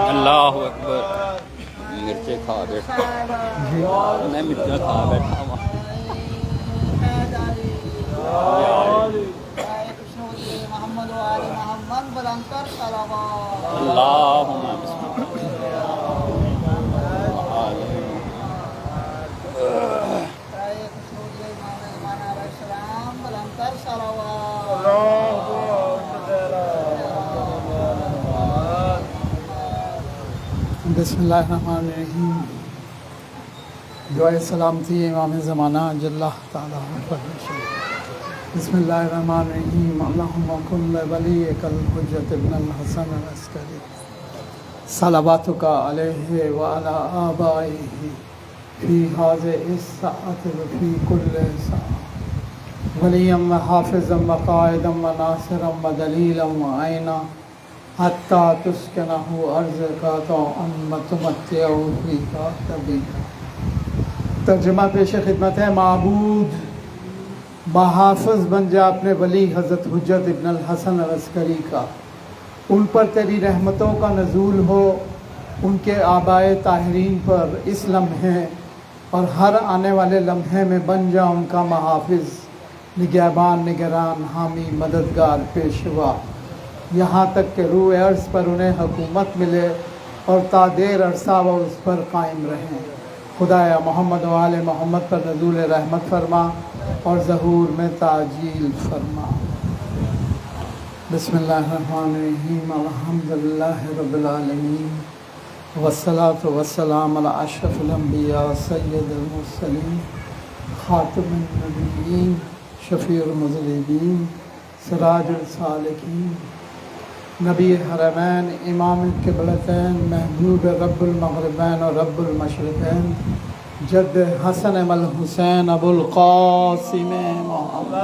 اللہ اکبر. مرچیں کھا بیٹھا میں مرچیں کھا بیٹھا ہوں. محمد و آل محمد بلند کر صلوات. اللہم بسم بسم اللہ الرحمن الرحیم. دعائے سلامتی امام زمانہ جل تعالیٰ پر. بسم اللہ الرحمن الرحیم. اللہم کن لولیک الحجۃ ابن الحسن العسکری صلواتک علیہ وعلی آبائہ فی هذه الساعة وفی کل ساعة ولیا وحافظا وقائدا وناصرا ودلیلا وعینا حتی تسکنہ ارضک طوعا وتمتعہ فیہا طویلا. ترجمہ پیش خدمت ہے. معبود محافظ بن جا اپنے ولی حضرت حجت ابن الحسن العسکری کا. ان پر تیری رحمتوں کا نزول ہو. ان کے آبائے طاہرین پر اس لمحے اور ہر آنے والے لمحے میں بن جا ان کا محافظ، نگہبان، نگران، حامی، مددگار، پیشوا، یہاں تک کہ روح عرض پر انہیں حکومت ملے اور تا دیر عرصہ وہ اس پر قائم رہیں. خدایا محمد و آل محمد پر نزول رحمت فرما اور ظہور میں تعجیل فرما. بسم اللہ الرحمن الرحیم. الحمدللہ رب العالمین والصلاة والسلام علی اشرف الانبیاء سید المرسلین خاتم النبیین شفیع المذنبین سراج السالکین نبی حرمین امام القبلتین محبوب رب المغربین اور رب المشرقین جد حسن الحسین ابو القاسم محمد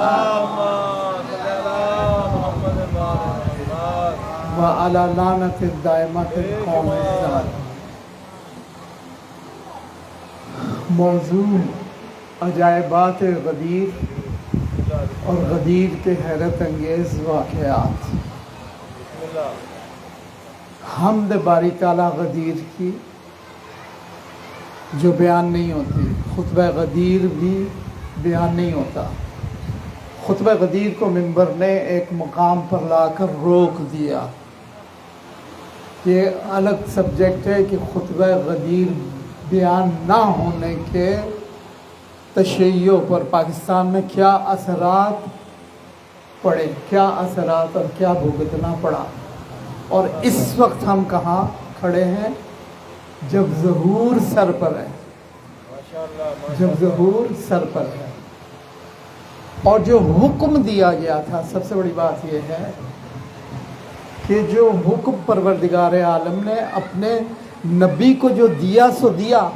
وعلی لعنت الدائمۃ القوم الظالمین. موضوع عجائبات غدیر اور غدیر کے حیرت انگیز واقعات. حمد باری تعالیٰ غدیر کی جو بیان نہیں ہوتی. خطبہ غدیر بھی بیان نہیں ہوتا. خطبہ غدیر کو منبر نے ایک مقام پر لا کر روک دیا. یہ الگ سبجیکٹ ہے کہ خطبہ غدیر بیان نہ ہونے کے تشیعوں پر پاکستان میں کیا اثرات پڑے، کیا اثرات اور کیا بھگتنا پڑا. اور اس وقت ہم کہاں کھڑے ہیں؟ جب ظہور سر پر ہے، جب ظہور سر پر ہے. اور جو حکم دیا گیا تھا، سب سے بڑی بات یہ ہے کہ جو حکم پروردگار عالم نے اپنے نبی کو جو دیا سو دیا،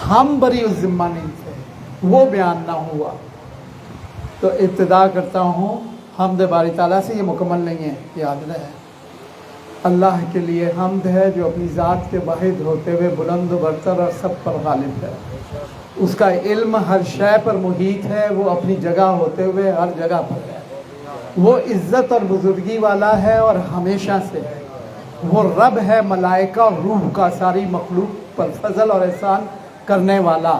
ہم بری الذمہ نہیں تھے، وہ بیان نہ ہوا. تو ابتدا کرتا ہوں حمد باری تعالیٰ سے. یہ مکمل نہیں ہے، یاد رہے. اللہ کے لیے حمد ہے جو اپنی ذات کے واحد ہوتے ہوئے بلند و برتر اور سب پر غالب ہے. اس کا علم ہر شے پر محیط ہے، وہ اپنی جگہ ہوتے ہوئے ہر جگہ پر ہے. وہ عزت اور بزرگی والا ہے اور ہمیشہ سے ہے. وہ رب ہے ملائکہ اور روح کا، ساری مخلوق پر فضل اور احسان کرنے والا.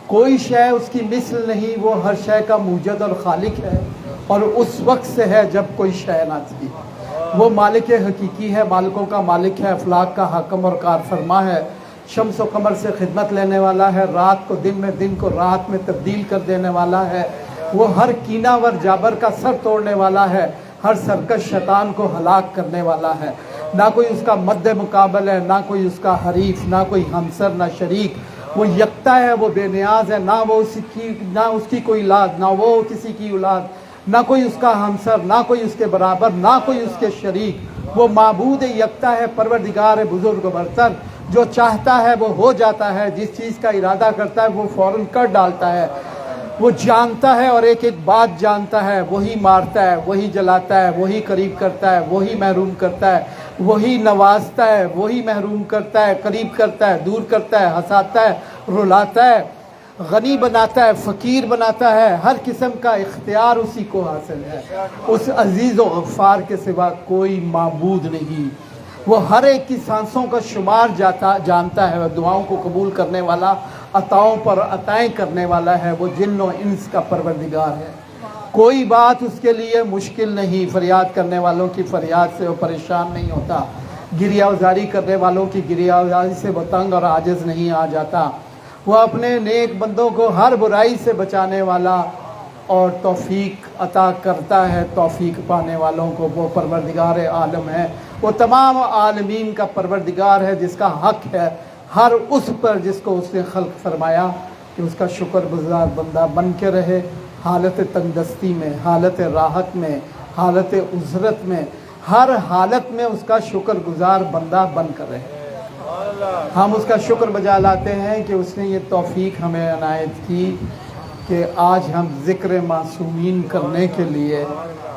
کوئی شے اس کی مثل نہیں. وہ ہر شے کا موجد اور خالق ہے اور اس وقت سے ہے جب کوئی شے نہ تھی. وہ مالک حقیقی ہے، مالکوں کا مالک ہے، افلاک کا حاکم اور کار فرما ہے. شمس و قمر سے خدمت لینے والا ہے، رات کو دن میں، دن کو رات میں تبدیل کر دینے والا ہے. وہ ہر کینہ ور جابر کا سر توڑنے والا ہے، ہر سرکش شیطان کو ہلاک کرنے والا ہے. نہ کوئی اس کا مد مقابل ہے، نہ کوئی اس کا حریف، نہ کوئی ہمسر، نہ شریک. وہ یکتا ہے، وہ بے نیاز ہے، نہ اس کی کوئی اولاد، نہ وہ کسی کی اولاد، نہ کوئی اس کا ہمسر، نہ کوئی اس کے برابر، نہ کوئی اس کے شریک. وہ معبود یکتا ہے، پروردگار بزرگ و برتر. جو چاہتا ہے وہ ہو جاتا ہے، جس چیز کا ارادہ کرتا ہے وہ فوراً کر ڈالتا ہے. وہ جانتا ہے اور ایک ایک بات جانتا ہے. وہی مارتا ہے، وہی جلاتا ہے، وہی قریب کرتا ہے، وہی محروم کرتا ہے، وہی نوازتا ہے، وہی محروم کرتا ہے، قریب کرتا ہے، دور کرتا ہے، ہنساتا ہے، رلاتا ہے. غنی بناتا ہے، فقیر بناتا ہے، ہر قسم کا اختیار اسی کو حاصل ہے۔ اس عزیز و غفار کے سوا کوئی معبود نہیں۔ وہ ہر ایک کی سانسوں کا شمار جانتا ہے، دعاؤں کو قبول کرنے والا، عطاؤں پر عطائیں کرنے والا ہے، وہ جن و انس کا پروردگار ہے۔ کوئی بات اس کے لیے مشکل نہیں، فریاد کرنے والوں کی فریاد سے وہ پریشان نہیں ہوتا، گریہ وزاری کرنے والوں کی گریہ وزاری سے وہ تنگ اور عاجز نہیں آ جاتا۔ وہ اپنے نیک بندوں کو ہر برائی سے بچانے والا اور توفیق عطا کرتا ہے توفیق پانے والوں کو۔ وہ پروردگار عالم ہے، وہ تمام عالمین کا پروردگار ہے، جس کا حق ہے ہر اس پر جس کو اس نے خلق فرمایا کہ اس کا شکر گزار بندہ بن کے رہے، حالت تنگدستی میں، حالت راحت میں، حالت عذرت میں، ہر حالت میں اس کا شکر گزار بندہ بن کر رہے۔ ہم اس کا شکر بجا لاتے ہیں کہ اس نے یہ توفیق ہمیں عنایت کی کہ آج ہم ذکر معصومین کرنے کے لیے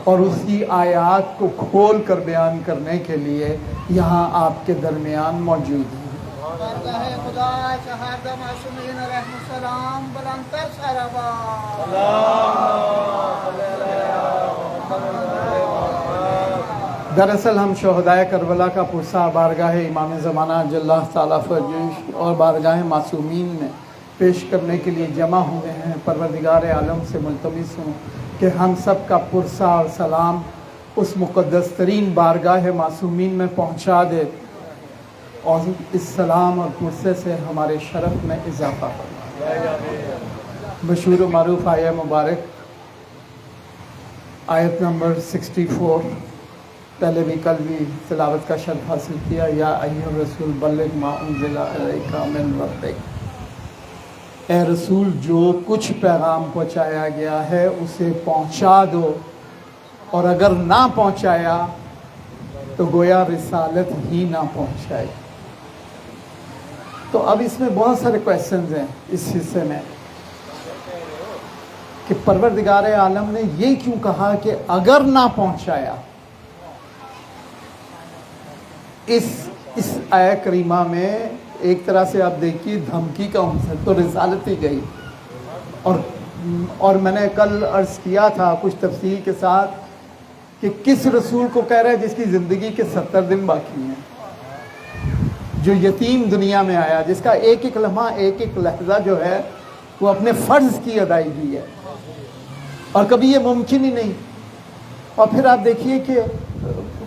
اور اس کی آیات کو کھول کر بیان کرنے کے لیے یہاں آپ کے درمیان موجود ہیں۔ بارگاہ خدا شہادہ معصومین علیہ السلام بلندتر شرفا۔ دراصل ہم شہدائے کربلا کا پرسہ بارگاہ امام زمانہ جل اللہ تعالیٰ فرجش اور بارگاہ معصومین میں پیش کرنے کے لیے جمع ہوئے ہیں۔ پروردگار عالم سے ملتمس ہوں کہ ہم سب کا پرسہ اور سلام اس مقدس ترین بارگاہ معصومین میں پہنچا دے اور اس سلام اور پرسے سے ہمارے شرف میں اضافہ فرمائے۔ مشہور و معروف آیہ مبارک آیت نمبر 64، پہلے بھی کل بھی تلاوت کا شرف حاصل کیا۔ یا ایھا الرسول بلغ ما انزل الیک من ربک، اے رسول جو کچھ پیغام پہنچایا گیا ہے اسے پہنچا دو، اور اگر نہ پہنچایا تو گویا رسالت ہی نہ پہنچائی۔ تو اب اس میں بہت سارے کویسچنز ہیں اس حصے میں کہ پروردگار عالم نے یہ کیوں کہا کہ اگر نہ پہنچایا۔ اس آیہ کریمہ میں ایک طرح سے آپ دیکھیے دھمکی کا عنصر تو رسالت ہی گئی، اور میں نے کل عرض کیا تھا کچھ تفصیل کے ساتھ کہ کس رسول کو کہہ رہا ہے جس کی زندگی کے 70 دن باقی ہیں، جو یتیم دنیا میں آیا، جس کا ایک ایک لمحہ ایک ایک لحظہ جو ہے وہ اپنے فرض کی ادائیگی ہے، اور کبھی یہ ممکن ہی نہیں۔ اور پھر آپ دیکھیے کہ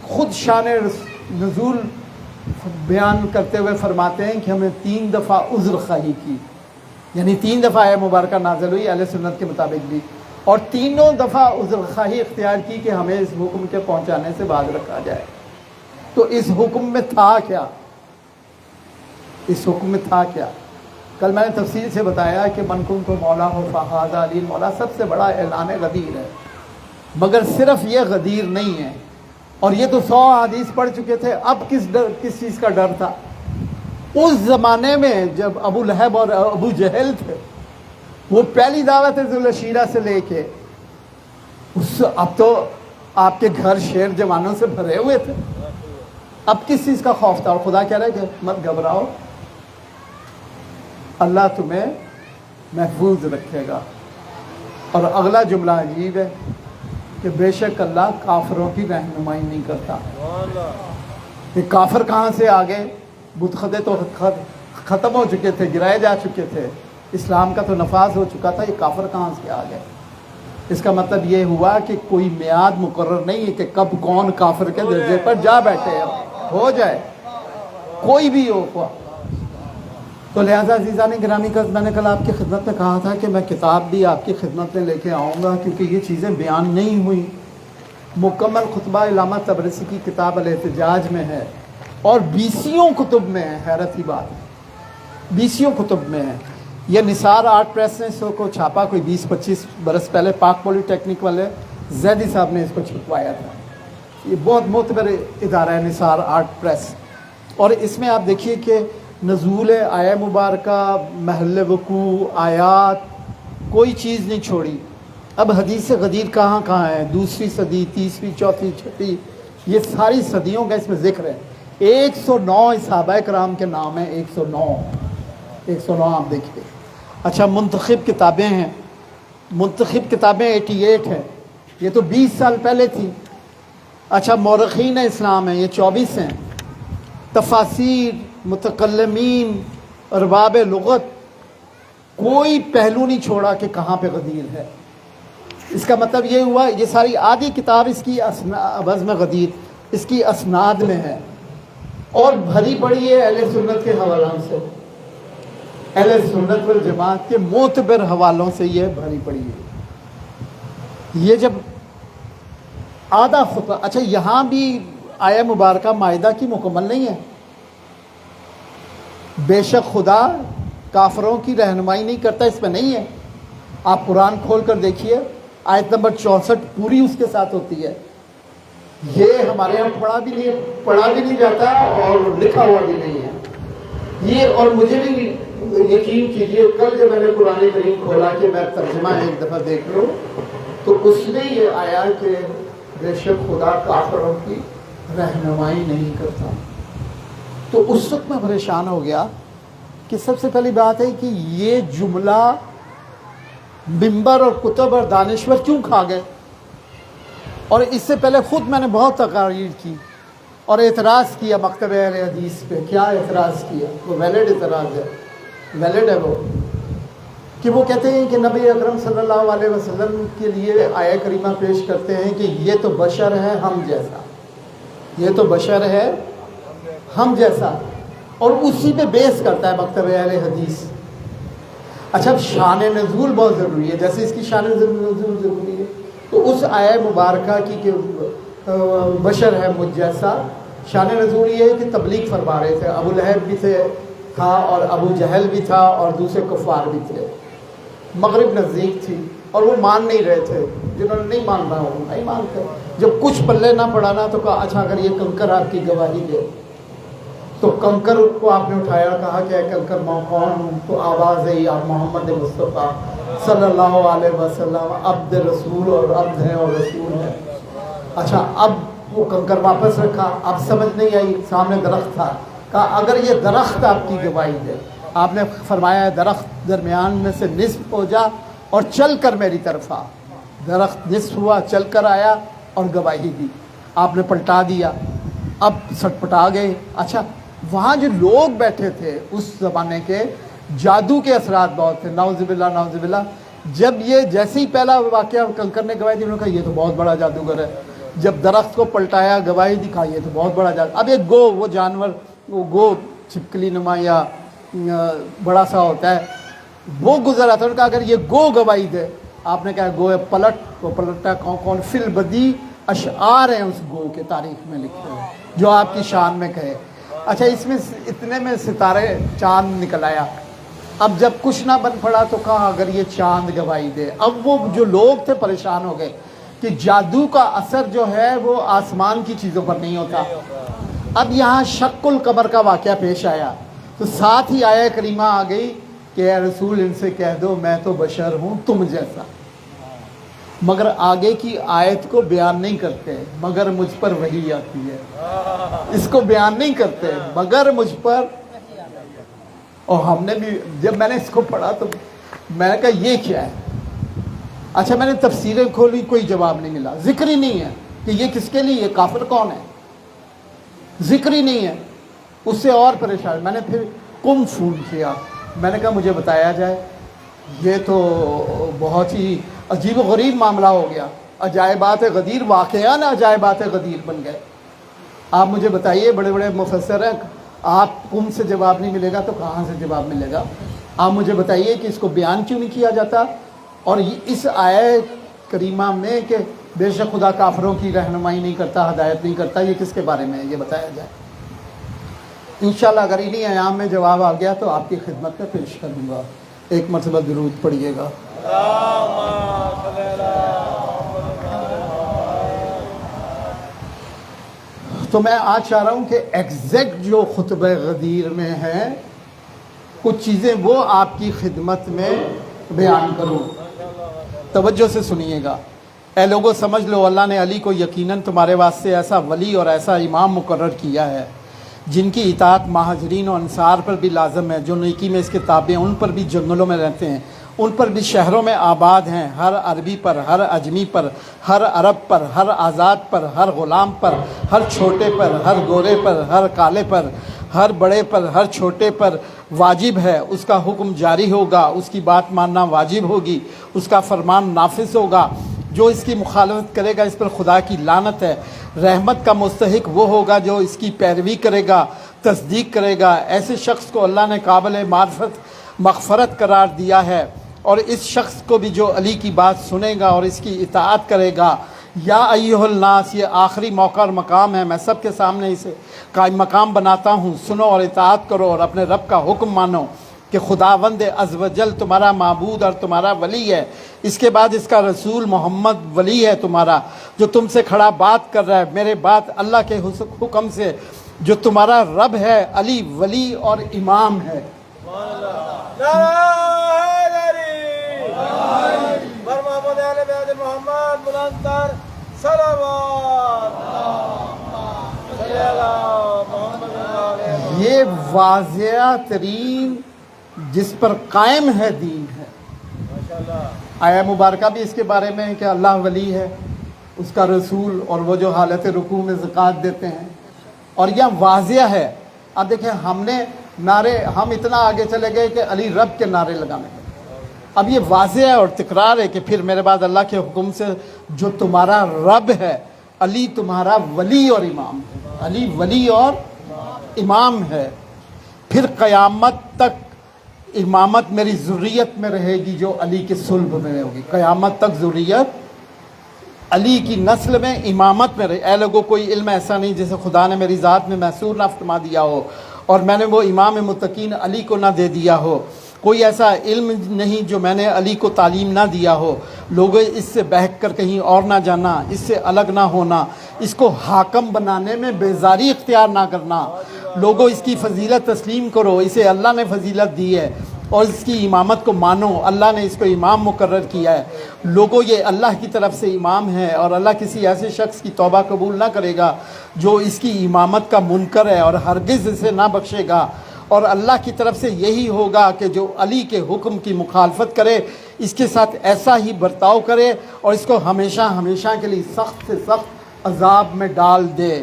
خود شان نزول بیان کرتے ہوئے فرماتے ہیں کہ ہمیں 3 دفعہ عذر خواہی کی، یعنی 3 دفعہ آیہ مبارکہ نازل ہوئی اہل سنت کے مطابق بھی، اور تینوں دفعہ عذر خواہی اختیار کی کہ ہمیں اس حکم کے پہنچانے سے باز رکھا جائے۔ تو اس حکم میں تھا کیا؟ اس حکم میں تھا کیا؟ کل میں نے تفصیل سے بتایا کہ من کنت مولا ہو فہذا علی مولا سب سے بڑا اعلان غدیر ہے، مگر صرف یہ غدیر نہیں ہے، اور یہ تو 100 حدیث پڑھ چکے تھے۔ اب کس چیز کا ڈر تھا؟ اس زمانے میں جب ابو لہب اور ابو جہل تھے، وہ پہلی دعوت ذوالعشیرہ سے لے کے اب تو آپ کے گھر شیر جوانوں سے بھرے ہوئے تھے، اب کس چیز کا خوف تھا؟ اور خدا کہہ رہا ہے کہ مت گھبراؤ، اللہ تمہیں محفوظ رکھے گا۔ اور اگلا جملہ عجیب ہے کہ بے شک اللہ کافروں کی رہنمائی نہیں کرتا۔ یہ کافر کہاں سے آگے؟ بت خدے تو ختم ہو چکے تھے، گرائے جا چکے تھے، اسلام کا تو نفاذ ہو چکا تھا، یہ کافر کہاں سے آگے؟ اس کا مطلب یہ ہوا کہ کوئی میعاد مقرر نہیں ہے کہ کب کون کافر کے درجے پر جا بیٹھے، ہو جائے کوئی بھی ہو۔ تو لہٰذا عزیزان گرامی کا میں نے کل آپ کی خدمت میں کہا تھا کہ میں کتاب بھی آپ کی خدمت میں لے کے آؤں گا، کیونکہ یہ چیزیں بیان نہیں ہوئی۔ مکمل خطبہ علامہ طبرسی کی کتاب الاحتجاج میں ہے، اور 20 کتب میں ہے، حیرت کی بات ہے 20 کتب میں ہے۔ یہ نثار آرٹ پریس نے اس کو چھاپا کوئی 20-25 برس پہلے، پاک پولی ٹیکنک والے زیدی صاحب نے اس کو چھپوایا تھا۔ یہ بہت معتبر ادارہ ہے نثار آرٹ پریس، اور اس میں آپ دیکھیے کہ نزول آیہ مبارکہ، محل وقوع، آیات، کوئی چیز نہیں چھوڑی۔ اب حدیث غدیر کہاں کہاں ہے؟ 2ویں صدی، 3ویں، 4ویں، 6ویں، یہ ساری صدیوں کا اس میں ذکر ہے۔ 109 صحابہ کرام کے نام ہیں، 109 آپ دیکھیے۔ اچھا منتخب کتابیں ہیں، منتخب کتابیں 88 ہیں، یہ تو 20 سال پہلے تھی۔ اچھا مورخین اسلام ہیں، یہ 24 ہیں۔ تفاسیر، متکلمین، ارباب لغت، کوئی پہلو نہیں چھوڑا کہ کہاں پہ غدیر ہے۔ اس کا مطلب یہ ہوا یہ ساری آدھی کتاب اس کی بزم غدیر اس کی اسناد میں ہے، اور بھری پڑی ہے اہل سنت کے حوالوں سے، اہل سنت والجماعت کے معتبر حوالوں سے یہ بھری پڑی ہے۔ یہ جب آدھا خطبہ، اچھا یہاں بھی آیہ مبارکہ مائدہ کی مکمل نہیں ہے۔ بے شک خدا کافروں کی رہنمائی نہیں کرتا، اس میں نہیں ہے۔ آپ قرآن کھول کر دیکھیے، آیت نمبر 64 پوری اس کے ساتھ ہوتی ہے۔ یہ ہمارے یہاں پڑھا بھی نہیں جاتا اور لکھا ہوا بھی نہیں ہے یہ۔ اور مجھے بھی یقین کیجیے، کل جب میں نے قرآن کریم کھولا کہ میں ترجمہ ایک دفعہ دیکھ لوں تو اس میں یہ آیا کہ بے شک خدا کافروں کی رہنمائی نہیں کرتا۔ تو اس وقت میں پریشان ہو گیا کہ سب سے پہلی بات ہے کہ یہ جملہ منبر اور کتب اور دانشور کیوں کھا گئے؟ اور اس سے پہلے خود میں نے بہت تقاریر کی اور اعتراض کیا مکتب اہل حدیث پہ۔ کیا اعتراض کیا؟ وہ ویلڈ اعتراض ہے، ویلڈ ہے وہ، کہ وہ کہتے ہیں کہ نبی اکرم صلی اللہ علیہ وسلم کے لیے آیہ کریمہ پیش کرتے ہیں کہ یہ تو بشر ہے ہم جیسا، یہ تو بشر ہے ہم جیسا، اور اسی پہ بیس کرتا ہے مکتب اہل حدیث۔ اچھا شان نزول بہت ضروری ہے، جیسے اس کی شان نزول ضروری ہے تو اس آیہ مبارکہ کی کہ بشر ہے مجھ جیسا، شان نزول یہ ہے کہ تبلیغ فرما رہے تھے۔ ابو لہب بھی تھا اور ابو جہل بھی تھا اور دوسرے کفار بھی تھے، مغرب نزدیک تھی اور وہ مان نہیں رہے تھے۔ جنہوں نے نہیں ماننا وہ نہیں مانتے۔ جب کچھ پلے نہ پڑانا تو کہا اچھا اگر یہ کنکر آپ کی گواہی دے، تو کنکر کو آپ نے اٹھایا، کہا کہ اے کنکر میں کون ہوں؟ تو آواز ہے آپ محمد مصطفیٰ صلی اللہ علیہ وسلم عبد رسول اور عبد ہیں اور رسول ہیں۔ اچھا اب وہ کنکر واپس رکھا، اب سمجھ نہیں آئی، سامنے درخت تھا، کہا اگر یہ درخت آپ کی گواہی دے، آپ نے فرمایا ہے درخت درمیان میں سے نصف ہو جا اور چل کر میری طرف آ۔ درخت نصف ہوا، چل کر آیا اور گواہی دی، آپ نے پلٹا دیا، اب سٹ پٹا گئے۔ اچھا وہاں جو لوگ بیٹھے تھے اس زمانے کے، جادو کے اثرات بہت تھے، نعوذ باللہ نعوذ باللہ۔ جب یہ جیسے ہی پہلا واقعہ کنکر نے گواہی دی، انہوں نے کہا یہ تو بہت بڑا جادوگر ہے۔ جب درخت کو پلٹایا گواہی دکھا، یہ تو بہت بڑا جادو۔ اب ایک گو، وہ جانور، وہ گو چھپکلی نما یا بڑا سا ہوتا ہے، وہ گزرا تھا، انہوں نے کہا اگر یہ گو گواہی دے، آپ نے کہا گو پلٹ، وہ پلٹا کون فی البدی اشعار ہیں اس گو کے تاریخ میں لکھے ہیں جو آپ کی شان میں کہے۔ اچھا اس میں اتنے میں ستارے چاند نکل آیا۔ اب جب کچھ نہ بن پڑا تو کہا اگر یہ چاند گواہی دے۔ اب وہ جو لوگ تھے پریشان ہو گئے کہ جادو کا اثر جو ہے وہ آسمان کی چیزوں پر نہیں ہوتا۔ اب یہاں شق القمر کا واقعہ پیش آیا تو ساتھ ہی آیہ کریمہ آ گئی کہ اے رسول ان سے کہہ دو میں تو بشر ہوں تم جیسا، مگر آگے کی آیت کو بیان نہیں کرتے، مگر مجھ پر وحی آتی ہے، اس کو بیان نہیں کرتے مگر مجھ پر۔ اور ہم نے بھی جب میں نے اس کو پڑھا تو میں نے کہا یہ کیا ہے؟ اچھا میں نے تفسیریں کھولی، کوئی جواب نہیں ملا، ذکر ہی نہیں ہے کہ یہ کس کے لیے، یہ کافر کون ہے، ذکر ہی نہیں ہے۔ اس سے اور پریشان، میں نے پھر کم فون کیا، میں نے کہا مجھے بتایا جائے، یہ تو بہت ہی عجیب و غریب معاملہ ہو گیا، عجائبات غدیر واقعاً عجائبات غدیر بن گئے۔ آپ مجھے بتائیے، بڑے بڑے مفسر ہیں، آپ کم سے جواب نہیں ملے گا تو کہاں سے جواب ملے گا؟ آپ مجھے بتائیے کہ اس کو بیان کیوں نہیں کیا جاتا؟ اور اس آیہ کریمہ میں کہ بے شک خدا کافروں کی رہنمائی نہیں کرتا، ہدایت نہیں کرتا، یہ کس کے بارے میں ہے یہ بتایا جائے۔ انشاءاللہ اگر انہی ایام میں جواب آ گیا تو آپ کی خدمت میں پیش کر دوں گا۔ ایک مرتبہ درود پڑھیے گا۔ تو میں آج چاہ رہا ہوں کہ ایگزیکٹ جو خطبہ غدیر میں ہے کچھ چیزیں وہ آپ کی خدمت میں بیان کروں، توجہ سے سنیے گا۔ اے لوگوں سمجھ لو اللہ نے علی کو یقیناً تمہارے واسطے ایسا ولی اور ایسا امام مقرر کیا ہے جن کی اطاعت مہاجرین و انصار پر بھی لازم ہے، جو نیکی میں اس کے تابع ہیں، ان پر بھی جنگلوں میں رہتے ہیں، ان پر بھی شہروں میں آباد ہیں، ہر عربی پر، ہر اجمی پر، ہر عرب پر، ہر آزاد پر، ہر غلام پر، ہر چھوٹے پر، ہر گورے پر، ہر کالے پر، ہر بڑے پر، ہر چھوٹے پر واجب ہے۔ اس کا حکم جاری ہوگا، اس کی بات ماننا واجب ہوگی، اس کا فرمان نافذ ہوگا۔ جو اس کی مخالفت کرے گا اس پر خدا کی لعنت ہے۔ رحمت کا مستحق وہ ہوگا جو اس کی پیروی کرے گا، تصدیق کرے گا۔ ایسے شخص کو اللہ نے قابل مغفرت قرار دیا ہے، اور اس شخص کو بھی جو علی کی بات سنے گا اور اس کی اطاعت کرے گا۔ یا ایھا الناس، یہ آخری موقع اور مقام ہے، میں سب کے سامنے اسے قائم مقام بناتا ہوں، سنو اور اطاعت کرو اور اپنے رب کا حکم مانو کہ خداوند عز و جل تمہارا معبود اور تمہارا ولی ہے۔ اس کے بعد اس کا رسول محمد ولی ہے تمہارا، جو تم سے کھڑا بات کر رہا ہے میرے بات اللہ کے حکم سے، جو تمہارا رب ہے، علی ولی اور امام ہے۔ یہ واضح ترین جس پر قائم ہے دین ہے۔ آیا مبارکہ بھی اس کے بارے میں ہے کہ اللہ ولی ہے، اس کا رسول، اور وہ جو حالت رکوع میں زکوٰۃ دیتے ہیں، اور یہ واضح ہے۔ اب دیکھیں ہم نے نعرے، ہم اتنا آگے چلے گئے کہ علی رب کے نعرے لگانے لگے۔ اب یہ واضح ہے اور تکرار ہے کہ پھر میرے بعد اللہ کے حکم سے جو تمہارا رب ہے، علی تمہارا ولی اور امام ہے، علی ولی اور امام ہے۔ پھر قیامت تک امامت میری ذریت میں رہے گی جو علی کے صلب میں ہوگی، قیامت تک ذریت علی کی نسل میں امامت میں رہے۔ اے لوگوں، کوئی علم ایسا نہیں جسے خدا نے میری ذات میں محصور نہ فرما دیا ہو اور میں نے وہ امام متقین علی کو نہ دے دیا ہو۔ کوئی ایسا علم نہیں جو میں نے علی کو تعلیم نہ دیا ہو۔ لوگوں، اس سے بہک کر کہیں اور نہ جانا، اس سے الگ نہ ہونا، اس کو حاکم بنانے میں بیزاری اختیار نہ کرنا۔ لوگوں، اس کی فضیلت تسلیم کرو، اسے اللہ نے فضیلت دی ہے، اور اس کی امامت کو مانو، اللہ نے اس کو امام مقرر کیا ہے۔ لوگوں، یہ اللہ کی طرف سے امام ہے، اور اللہ کسی ایسے شخص کی توبہ قبول نہ کرے گا جو اس کی امامت کا منکر ہے، اور ہرگز اسے نہ بخشے گا۔ اور اللہ کی طرف سے یہی ہوگا کہ جو علی کے حکم کی مخالفت کرے، اس کے ساتھ ایسا ہی برتاؤ کرے اور اس کو ہمیشہ ہمیشہ کے لیے سخت سے سخت عذاب میں ڈال دے۔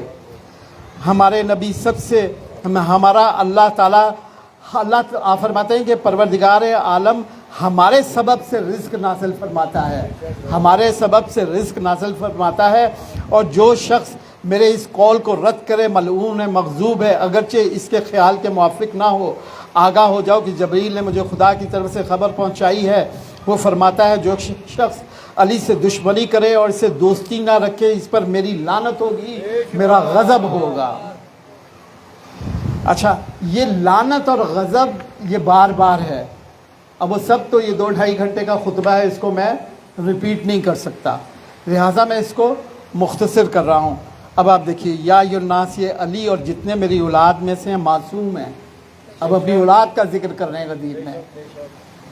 ہمارے نبی سب سے ہمارا اللہ تعالیٰ فرماتے ہیں کہ پروردگار عالم ہمارے سبب سے رزق نازل فرماتا ہے، ہمارے سبب سے رزق نازل فرماتا ہے، اور جو شخص میرے اس قول کو رد کرے ملعون ہے، مغضوب ہے، اگرچہ اس کے خیال کے موافق نہ ہو۔ آگاہ ہو جاؤ کہ جبریل نے مجھے خدا کی طرف سے خبر پہنچائی ہے، وہ فرماتا ہے جو شخص علی سے دشمنی کرے اور اس سے دوستی نہ رکھے، اس پر میری لعنت ہوگی، میرا غضب ہوگا۔ اچھا، یہ لعنت اور غضب یہ بار بار ہے۔ اب وہ سب تو یہ 2-2.5 گھنٹے کا خطبہ ہے، اس کو میں ریپیٹ نہیں کر سکتا، لہٰذا میں اس کو مختصر کر رہا ہوں۔ اب آپ دیکھیے، یا ایھا الناس، یہ علی اور جتنے میری اولاد میں سے ہیں معصوم ہیں۔ اب اپنی اولاد کا ذکر کر رہے ہیں غدیر میں،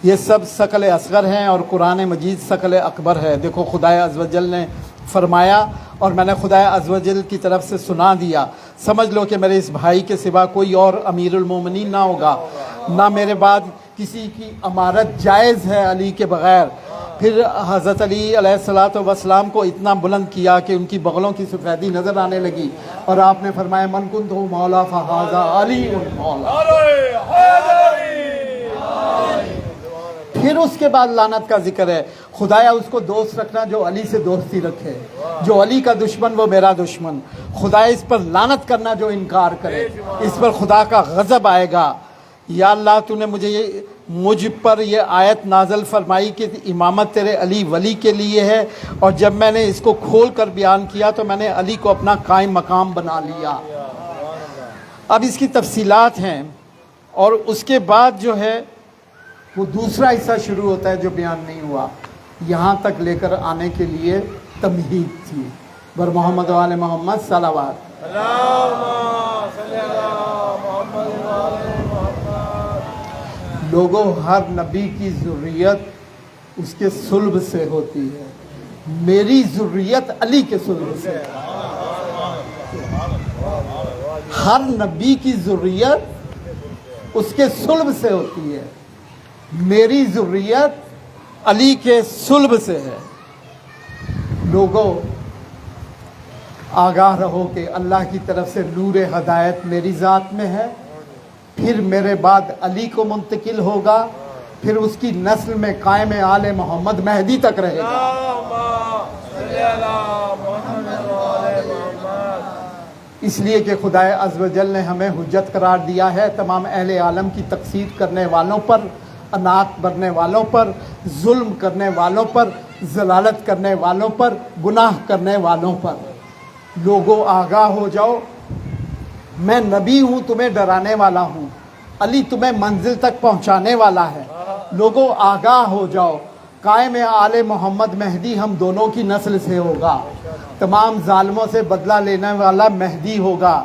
یہ سب ثقل اصغر ہیں اور قرآن مجید ثقل اکبر ہے۔ دیکھو خدا عز و جل نے فرمایا اور میں نے خدا عز و جل کی طرف سے سنا دیا، سمجھ لو کہ میرے اس بھائی کے سوا کوئی اور امیر المومنین نہ ہوگا، نہ میرے بعد کسی کی امارت جائز ہے علی کے بغیر۔ پھر حضرت علی علیہ الصلوۃ والسلام کو اتنا بلند کیا کہ ان کی بغلوں کی سفیدی نظر آنے لگی، اور آپ نے فرمایا من کنت مولا فہذا علی مولا۔ پھر اس کے بعد لعنت کا ذکر ہے، خدایا اس کو دوست رکھنا جو علی سے دوستی رکھے، جو علی کا دشمن وہ میرا دشمن۔ خدایا اس پر لعنت کرنا جو انکار کرے، اس پر خدا کا غضب آئے گا۔ یا اللہ، تو نے مجھ پر یہ آیت نازل فرمائی کہ امامت تیرے علی ولی کے لیے ہے، اور جب میں نے اس کو کھول کر بیان کیا تو میں نے علی کو اپنا قائم مقام بنا لیا۔ اب اس کی تفصیلات ہیں، اور اس کے بعد جو ہے وہ دوسرا حصہ شروع ہوتا ہے جو بیان نہیں ہوا، یہاں تک لے کر آنے کے لیے تمہید تھی۔ بر محمد و آل محمد صلوات۔ لوگوں، ہر نبی کی ذریت اس کے صلب سے ہوتی ہے، میری ذریت علی کے صلب سے۔ ہر نبی کی ذریت اس کے صلب سے ہوتی ہے، میری ذریت علی کے صلب سے ہے۔ لوگوں آگاہ رہو کہ اللہ کی طرف سے نور ہدایت میری ذات میں ہے، پھر میرے بعد علی کو منتقل ہوگا، پھر اس کی نسل میں قائم آل محمد مہدی تک رہے گا۔ اس لیے کہ خدائے عز و جل نے ہمیں حجت قرار دیا ہے تمام اہل عالم کی تقصیر کرنے والوں پر، انات برنے والوں پر، ظلم کرنے والوں پر، ضلالت کرنے والوں پر، گناہ کرنے والوں پر۔ لوگوں آگاہ ہو جاؤ، میں نبی ہوں، تمہیں ڈرانے والا ہوں، علی تمہیں منزل تک پہنچانے والا ہے۔ لوگوں آگاہ ہو جاؤ، قائم آل محمد مہدی ہم دونوں کی نسل سے ہوگا، تمام ظالموں سے بدلہ لینے والا مہدی ہوگا،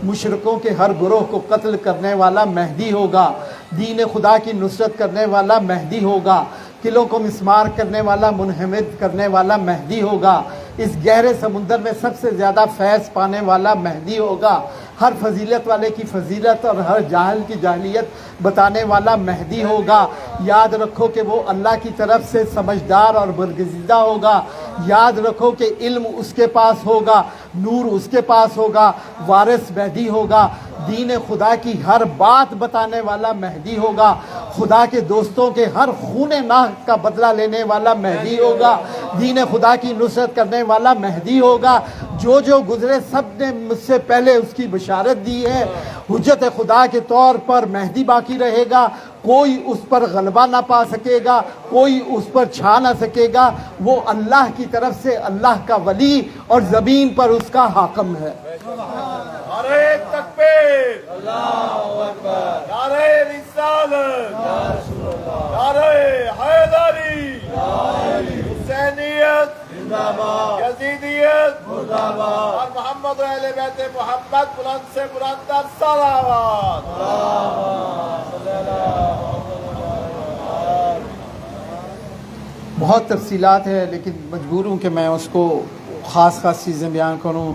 مشرکوں کے ہر گروہ کو قتل کرنے والا مہدی ہوگا، دین خدا کی نصرت کرنے والا مہدی ہوگا، قلعوں کو مسمار کرنے والا، منہمد کرنے والا مہدی ہوگا، اس گہرے سمندر میں سب سے زیادہ فیض پانے والا مہدی ہوگا، ہر فضیلت والے کی فضیلت اور ہر جاہل کی جاہلیت بتانے والا مہدی ہوگا۔ یاد رکھو کہ وہ اللہ کی طرف سے سمجھدار اور برگزیدہ ہوگا، یاد رکھو کہ علم اس کے پاس ہوگا، نور اس کے پاس ہوگا، وارث مہدی ہوگا، دین خدا کی ہر بات بتانے والا مہدی ہوگا، خدا کے دوستوں کے ہر خون ناح کا بدلہ لینے والا مہدی ہوگا، دین خدا کی نصرت کرنے والا مہدی ہوگا۔ جو جو گزرے سب نے مجھ سے پہلے اس کی بشارت دی ہے۔ حجت خدا کے طور پر مہدی باقی رہے گا، کوئی اس پر غلبہ نہ پا سکے گا، کوئی اس پر چھا نہ سکے گا، وہ اللہ کی طرف سے اللہ کا ولی اور زمین پر اس کا حاکم ہے۔ نعرہ تکبیر، اللہ اکبر، نعرہ رسالت، نعرہ حیدری، حسینیت زندہ باد، یزیدیت مردہ باد، اور محمد و اہل بیت محمد بلند سے بلند تر صلوات۔ بہت تفصیلات ہے لیکن مجبور ہوں کہ میں اس کو خاص چیزیں بیان کروں۔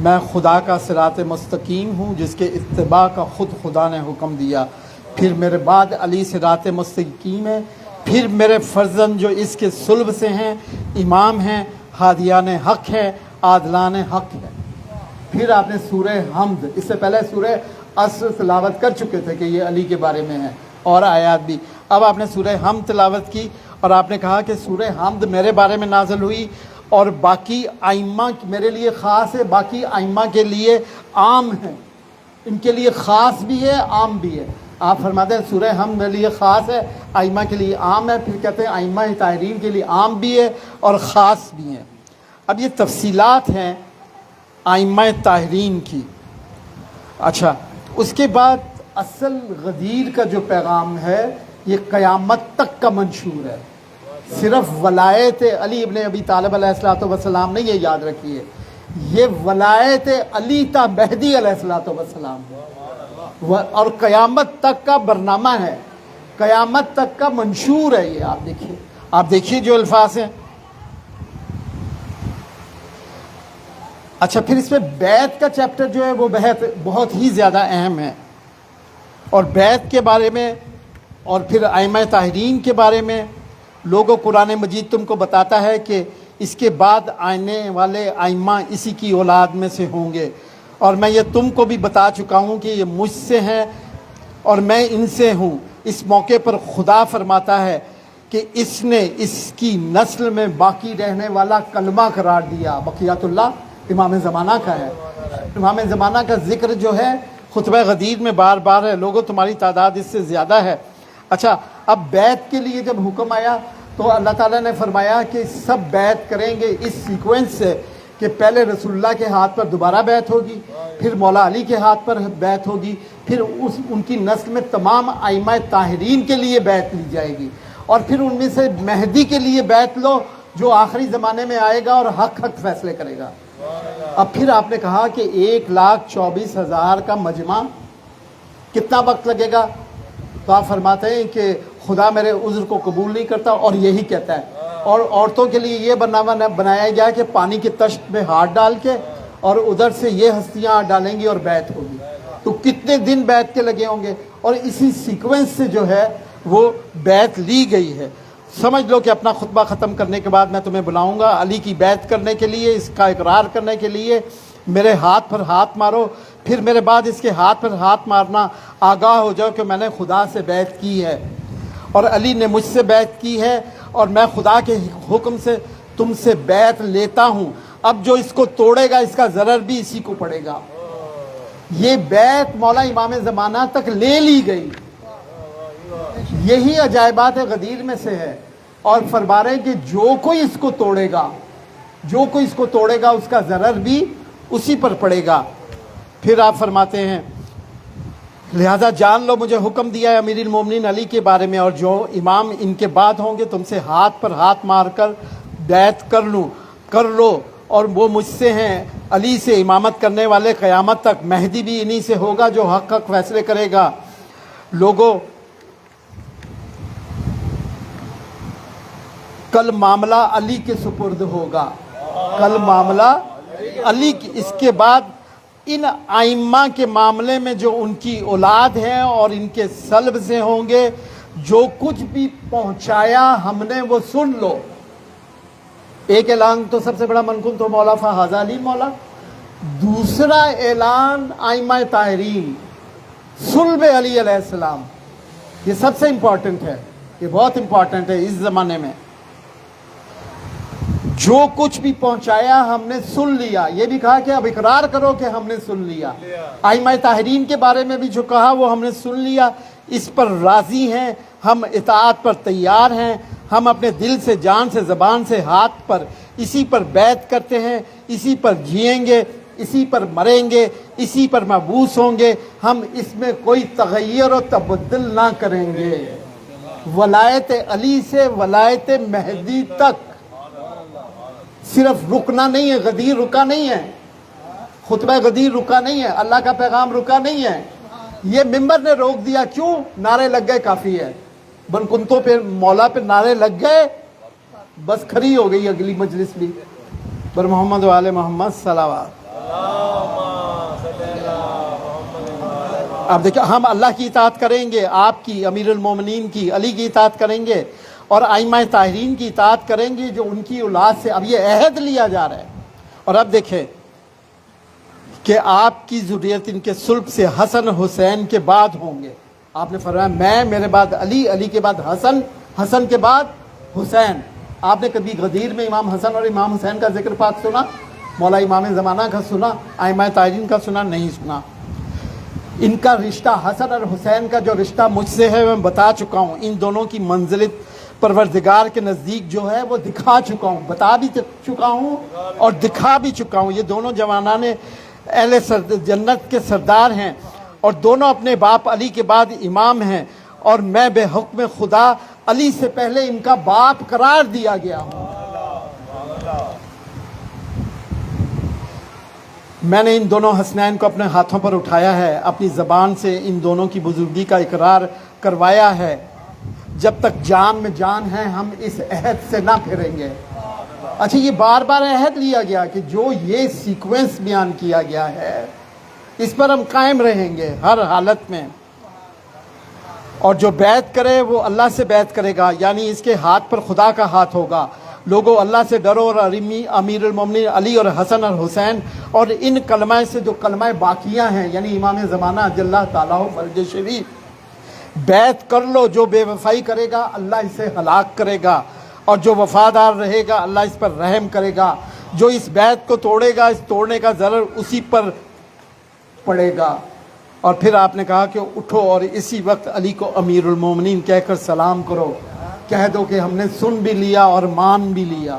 میں خدا کا صراط مستقیم ہوں جس کے اتباع کا خود خدا نے حکم دیا، پھر میرے بعد علی صراط مستقیم ہے، پھر میرے فرزند جو اس کے صلب سے ہیں، امام ہیں، ہادیان حق ہے، عادلان حق ہے۔ پھر آپ نے سورہ حمد، اس سے پہلے سورہ عصر تلاوت کر چکے تھے کہ یہ علی کے بارے میں ہے اور آیات بھی۔ اب آپ نے سورہ حمد تلاوت کی اور آپ نے کہا کہ سورہ حمد میرے بارے میں نازل ہوئی اور باقی ائمہ میرے لیے خاص ہے، باقی ائمہ کے لیے عام ہے، ان کے لیے خاص بھی ہے، عام بھی ہے۔ آپ فرماتے ہیں سورہ حمد میرے لیے خاص ہے، ائمہ کے لیے عام ہے، پھر کہتے ہیں ائمہ طاہرین کے لیے عام بھی ہے اور خاص بھی ہے۔ اب یہ تفصیلات ہیں ائمہ طاہرین کی۔ اچھا، اس کے بعد اصل غدیر کا جو پیغام ہے یہ قیامت تک کا منشور ہے۔ صرف ولایت علی ابن ابی طالب علیہ السلام نے، یہ یاد رکھیے، یہ ولایت علی تا مہدی علیہ السلام ہے اور قیامت تک کا برنامہ ہے، قیامت تک کا منشور ہے۔ یہ آپ دیکھیے جو الفاظ ہیں۔ اچھا، پھر اس میں بیعت کا چیپٹر جو ہے وہ بہت ہی زیادہ اہم ہے، اور بیعت کے بارے میں اور پھر ائمہ طاہرین کے بارے میں لوگوں قرآن مجید تم کو بتاتا ہے کہ اس کے بعد آنے والے ائمہ اسی کی اولاد میں سے ہوں گے، اور میں یہ تم کو بھی بتا چکا ہوں کہ یہ مجھ سے ہیں اور میں ان سے ہوں۔ اس موقع پر خدا فرماتا ہے کہ اس نے اس کی نسل میں باقی رہنے والا کلمہ قرار دیا۔ بقیت اللہ امام زمانہ کا ہے، امام زمانہ کا ذکر جو ہے خطبہ غدیر میں بار بار ہے۔ لوگوں تمہاری تعداد اس سے زیادہ ہے۔ اچھا، اب بیعت کے لیے جب حکم آیا تو اللہ تعالیٰ نے فرمایا کہ سب بیعت کریں گے اس سیکوینس سے کہ پہلے رسول اللہ کے ہاتھ پر دوبارہ بیعت ہوگی، پھر مولا علی کے ہاتھ پر بیعت ہوگی، پھر ان کی نسل میں تمام ائمہ طاہرین کے لیے بیعت لی جائے گی، اور پھر ان میں سے مہدی کے لیے بیعت لو جو آخری زمانے میں آئے گا اور حق فیصلے کرے گا۔ اب پھر آپ نے کہا کہ 1,24,000 کا مجمع کتنا وقت لگے گا؟ تو آپ فرماتے ہیں کہ خدا میرے عذر کو قبول نہیں کرتا اور یہی کہتا ہے، اور عورتوں کے لیے یہ بنایا گیا کہ پانی کے تشت میں ہاتھ ڈال کے اور ادھر سے یہ ہستیاں ڈالیں گی اور بیعت ہوگی. تو کتنے دن بیعت کے لگے ہوں گے, اور اسی سیکوینس سے جو ہے وہ بیعت لی گئی ہے. سمجھ لو کہ اپنا خطبہ ختم کرنے کے بعد میں تمہیں بلاؤں گا علی کی بیعت کرنے کے لیے, اس کا اقرار کرنے کے لیے. میرے ہاتھ پر ہاتھ مارو, پھر میرے بعد اس کے ہاتھ پر ہاتھ مارنا, آگاہ ہو جاؤ کہ میں نے خدا سے بیعت کی ہے اور علی نے مجھ سے بیعت کی ہے, اور میں خدا کے حکم سے تم سے بیعت لیتا ہوں. اب جو اس کو توڑے گا اس کا ضرر بھی اسی کو پڑے گا. یہ بیعت مولا امام زمانہ تک لے لی گئی. یہی عجائبات غدیر میں سے ہے. اور فرما رہے کہ جو کوئی اس کو توڑے گا, جو کوئی اس کو توڑے گا اس کا ضرر بھی اسی پر پڑے گا. پھر آپ فرماتے ہیں لہذا جان لو مجھے حکم دیا ہے امیر المومنین علی کے بارے میں, اور جو امام ان کے بعد ہوں گے تم سے ہاتھ پر ہاتھ مار کر بیعت کر لو, اور وہ مجھ سے ہیں. علی سے امامت کرنے والے قیامت تک, مہدی بھی انہی سے ہوگا جو حق فیصلے کرے گا. لوگوں کل معاملہ علی کے سپرد ہوگا, کل معاملہ علی کی. اس کے بعد ان ائمہ کے معاملے میں جو ان کی اولاد ہیں اور ان کے سلب سے ہوں گے, جو کچھ بھی پہنچایا ہم نے وہ سن لو. ایک اعلان تو سب سے بڑا منقول تو مولا فہذا علی مولا. دوسرا اعلان ائمہ طاہرین, صلب علی علیہ السلام. یہ سب سے امپورٹنٹ ہے, یہ بہت امپورٹنٹ ہے اس زمانے میں. جو کچھ بھی پہنچایا ہم نے سن لیا. یہ بھی کہا کہ اب اقرار کرو کہ ہم نے سن لیا. ائمہ طاہرین کے بارے میں بھی جو کہا وہ ہم نے سن لیا, اس پر راضی ہیں, ہم اطاعت پر تیار ہیں, ہم اپنے دل سے, جان سے, زبان سے, ہاتھ پر اسی پر بیعت کرتے ہیں, اسی پر جئیں گے, اسی پر مریں گے, اسی پر مبعوث ہوں گے. ہم اس میں کوئی تغیر و تبدل نہ کریں گے. ولایت علی سے ولایت مہدی تک صرف رکنا نہیں ہے, غدیر رکا نہیں ہے, خطبہ غدیر رکا نہیں ہے, اللہ کا پیغام رکا نہیں ہے. یہ ممبر نے روک دیا, کیوں؟ نعرے لگ گئے, کافی ہے. بنکنتوں پہ مولا پہ نعرے لگ گئے, بس کھڑی ہو گئی اگلی مجلس بھی. پر محمد و آل محمد صلوات. اب دیکھیں, ہم اللہ کی اطاعت کریں گے, آپ کی, امیر المومنین کی, علی کی اطاعت کریں گے, اور ائمہ طاہرین کی اطاعت کریں گے جو ان کی اولاد سے. اب یہ عہد لیا جا رہا ہے. اور اب دیکھیں کہ آپ کی ذریت ان کے صلب سے حسن حسین کے بعد ہوں گے. آپ نے فرمایا میں, میرے بعد علی, علی کے بعد حسن, حسن کے بعد حسین. آپ نے کبھی غدیر میں امام حسن اور امام حسین کا ذکر پاک سنا؟ مولا امام زمانہ کا سنا؟ ائمہ طاہرین کا سنا؟ نہیں سنا. ان کا رشتہ, حسن اور حسین کا جو رشتہ مجھ سے ہے میں بتا چکا ہوں. ان دونوں کی منزلت پروردگار کے نزدیک جو ہے وہ دکھا چکا ہوں, بتا بھی چکا ہوں اور دکھا بھی چکا ہوں. یہ دونوں جوانان اہل جنت کے سردار ہیں, اور دونوں اپنے باپ علی کے بعد امام ہیں, اور میں بے حکم خدا علی سے پہلے ان کا باپ قرار دیا گیا ہوں. میں نے ان دونوں حسنین کو اپنے ہاتھوں پر اٹھایا ہے, اپنی زبان سے ان دونوں کی بزرگی کا اقرار کروایا ہے. جب تک جان میں جان ہے ہم اس عہد سے نہ پھریں گے. اچھا, یہ بار بار عہد لیا گیا کہ جو یہ سیکوینس بیان کیا گیا ہے اس پر ہم قائم رہیں گے ہر حالت میں, اور جو بیعت کرے وہ اللہ سے بیعت کرے گا, یعنی اس کے ہاتھ پر خدا کا ہاتھ ہوگا. لوگوں اللہ سے ڈرو, اور امیر المومنین علی اور حسن اور حسین اور ان کلمہ سے جو کلمہ باقیہ ہیں, یعنی امام زمانہ جل تعالیٰ فرج شریف, بیعت کر لو. جو بے وفائی کرے گا اللہ اسے ہلاک کرے گا, اور جو وفادار رہے گا اللہ اس پر رحم کرے گا. جو اس بیعت کو توڑے گا اس توڑنے کا ضرر اسی پر پڑے گا. اور پھر آپ نے کہا کہ اٹھو اور اسی وقت علی کو امیر المومنین کہہ کر سلام کرو, کہہ دو کہ ہم نے سن بھی لیا اور مان بھی لیا.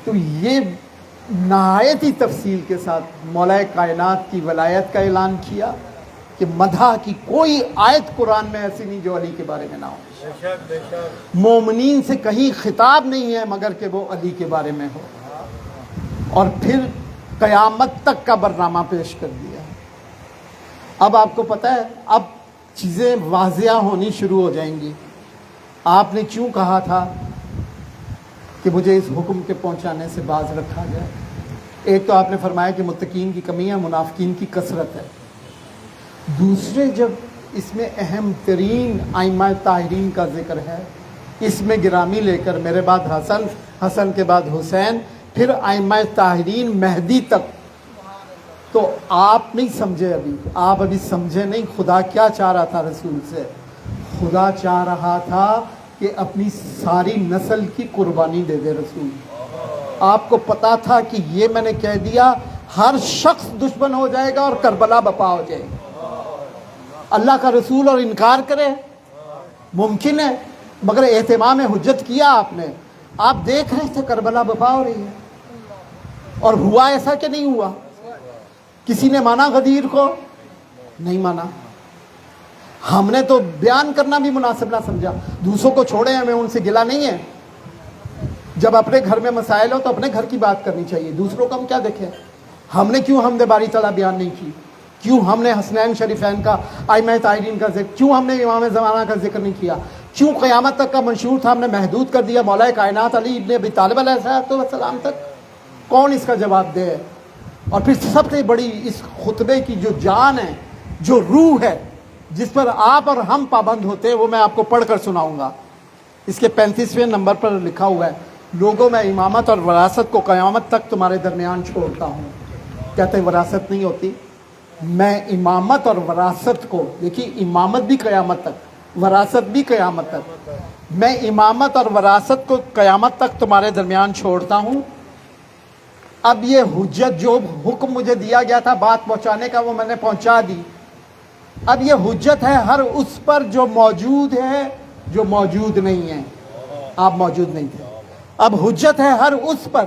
تو یہ نہایت ہی تفصیل کے ساتھ مولا کائنات کی ولایت کا اعلان کیا کہ مدح کی کوئی آیت قرآن میں ایسی نہیں جو علی کے بارے میں نہ ہو. مومنین سے کہیں خطاب نہیں ہے مگر کہ وہ علی کے بارے میں ہو. اور پھر قیامت تک کا برنامہ پیش کر دیا. اب آپ کو پتہ ہے, اب چیزیں واضح ہونی شروع ہو جائیں گی. آپ نے کیوں کہا تھا کہ مجھے اس حکم کے پہنچانے سے باز رکھا جائے۔ ایک تو آپ نے فرمایا کہ متقین کی کمی ہے، منافقین کی کثرت ہے۔ دوسرے جب اس میں اہم ترین ائمہ طاہرین کا ذکر ہے، اس میں گرامی لے کر میرے بعد حسن، حسن کے بعد حسین، پھر ائمہ طاہرین مہدی تک، تو آپ نہیں سمجھے آپ ابھی سمجھے نہیں خدا کیا چاہ رہا تھا رسول سے۔ خدا چاہ رہا تھا کہ اپنی ساری نسل کی قربانی دے دے رسول۔ آپ کو پتا تھا کہ یہ میں نے کہہ دیا ہر شخص دشمن ہو جائے گا اور کربلا بپا ہو جائے گی۔ اللہ کا رسول اور انکار کرے ممکن ہے، مگر اہتمام حجت کیا آپ نے۔ آپ دیکھ رہے تھے کربلا بپا ہو رہی ہے، اور ہوا ایسا کہ نہیں ہوا؟ کسی نے مانا غدیر کو؟ نہیں مانا۔ ہم نے تو بیان کرنا بھی مناسب نہ سمجھا۔ دوسروں کو چھوڑے، ہمیں ان سے گلہ نہیں ہے۔ جب اپنے گھر میں مسائل ہو تو اپنے گھر کی بات کرنی چاہیے، دوسروں کو ہم کیا دیکھیں؟ ہم نے کیوں حمد باری تعالیٰ بیان نہیں کی؟ کیوں ہم نے حسنین شریفین کا، ائمہ طاہرین کا ذکر، کیوں ہم نے امام زمانہ کا ذکر نہیں کیا؟ کیوں قیامت تک کا منشور تھا ہم نے محدود کر دیا مولا کائنات علی ابن ابی طالب علیہ السلام تک؟ کون اس کا جواب دے؟ اور پھر سب سے بڑی اس خطبے کی جو جان ہے، جو روح ہے، جس پر آپ اور ہم پابند ہوتے ہیں، وہ میں آپ کو پڑھ کر سناؤں گا۔ اس کے 35ویں نمبر پر لکھا ہوا ہے، لوگوں میں امامت اور وراثت کو قیامت تک تمہارے درمیان چھوڑتا ہوں۔ کہتے ہیں وراثت نہیں ہوتی، میں امامت اور وراثت کو، دیکھیے امامت بھی قیامت تک، وراثت بھی قیامت تک، میں امامت اور وراثت کو قیامت تک تمہارے درمیان چھوڑتا ہوں۔ اب یہ حجت، جو حکم مجھے دیا گیا تھا بات پہنچانے کا، وہ میں نے پہنچا دی۔ اب یہ حجت ہے ہر اس پر جو موجود ہے، جو موجود نہیں ہے۔ آپ موجود نہیں تھے۔ اب حجت ہے ہر اس پر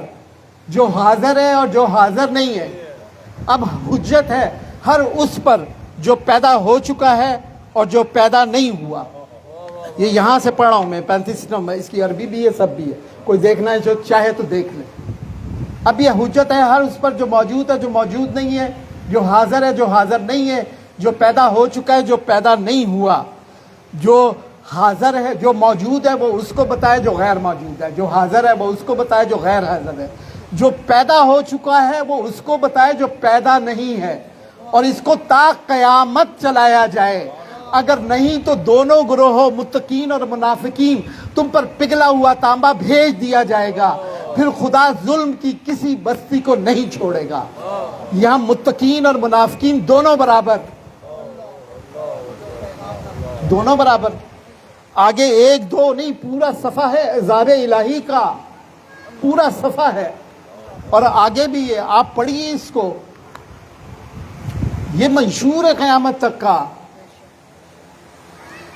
جو حاضر ہے اور جو حاضر نہیں ہے۔ اب حجت ہے ہر اس پر جو پیدا ہو چکا ہے اور جو پیدا نہیں ہوا۔ یہ یہاں سے پڑھ رہا ہوں میں 35 نمبر، اس کی عربی بھی ہے، سب بھی ہے، کوئی دیکھنا ہے جو چاہے تو دیکھ لے۔ اب یہ حجت ہے ہر اس پر جو موجود ہے، جو موجود نہیں ہے، جو حاضر ہے، جو حاضر نہیں ہے، جو پیدا ہو چکا ہے، جو پیدا نہیں ہوا۔ جو حاضر ہے، جو موجود ہے، وہ اس کو بتائے جو غیر موجود ہے، جو حاضر ہے وہ اس کو بتائے جو غیر حاضر ہے، جو پیدا ہو چکا ہے وہ اس کو بتائے جو پیدا نہیں ہے، اور اس کو تا قیامت چلایا جائے۔ اگر نہیں تو دونوں گروہوں متقین اور منافقین تم پر پگھلا ہوا تانبا بھیج دیا جائے گا، پھر خدا ظلم کی کسی بستی کو نہیں چھوڑے گا۔ یہاں متقین اور منافقین دونوں برابر، دونوں برابر۔ آگے ایک دو نہیں، پورا صفحہ ہے عذاب الہی کا، پورا صفحہ ہے، اور آگے بھی ہے، آپ پڑھیے اس کو، یہ منشور ہے قیامت تک کا۔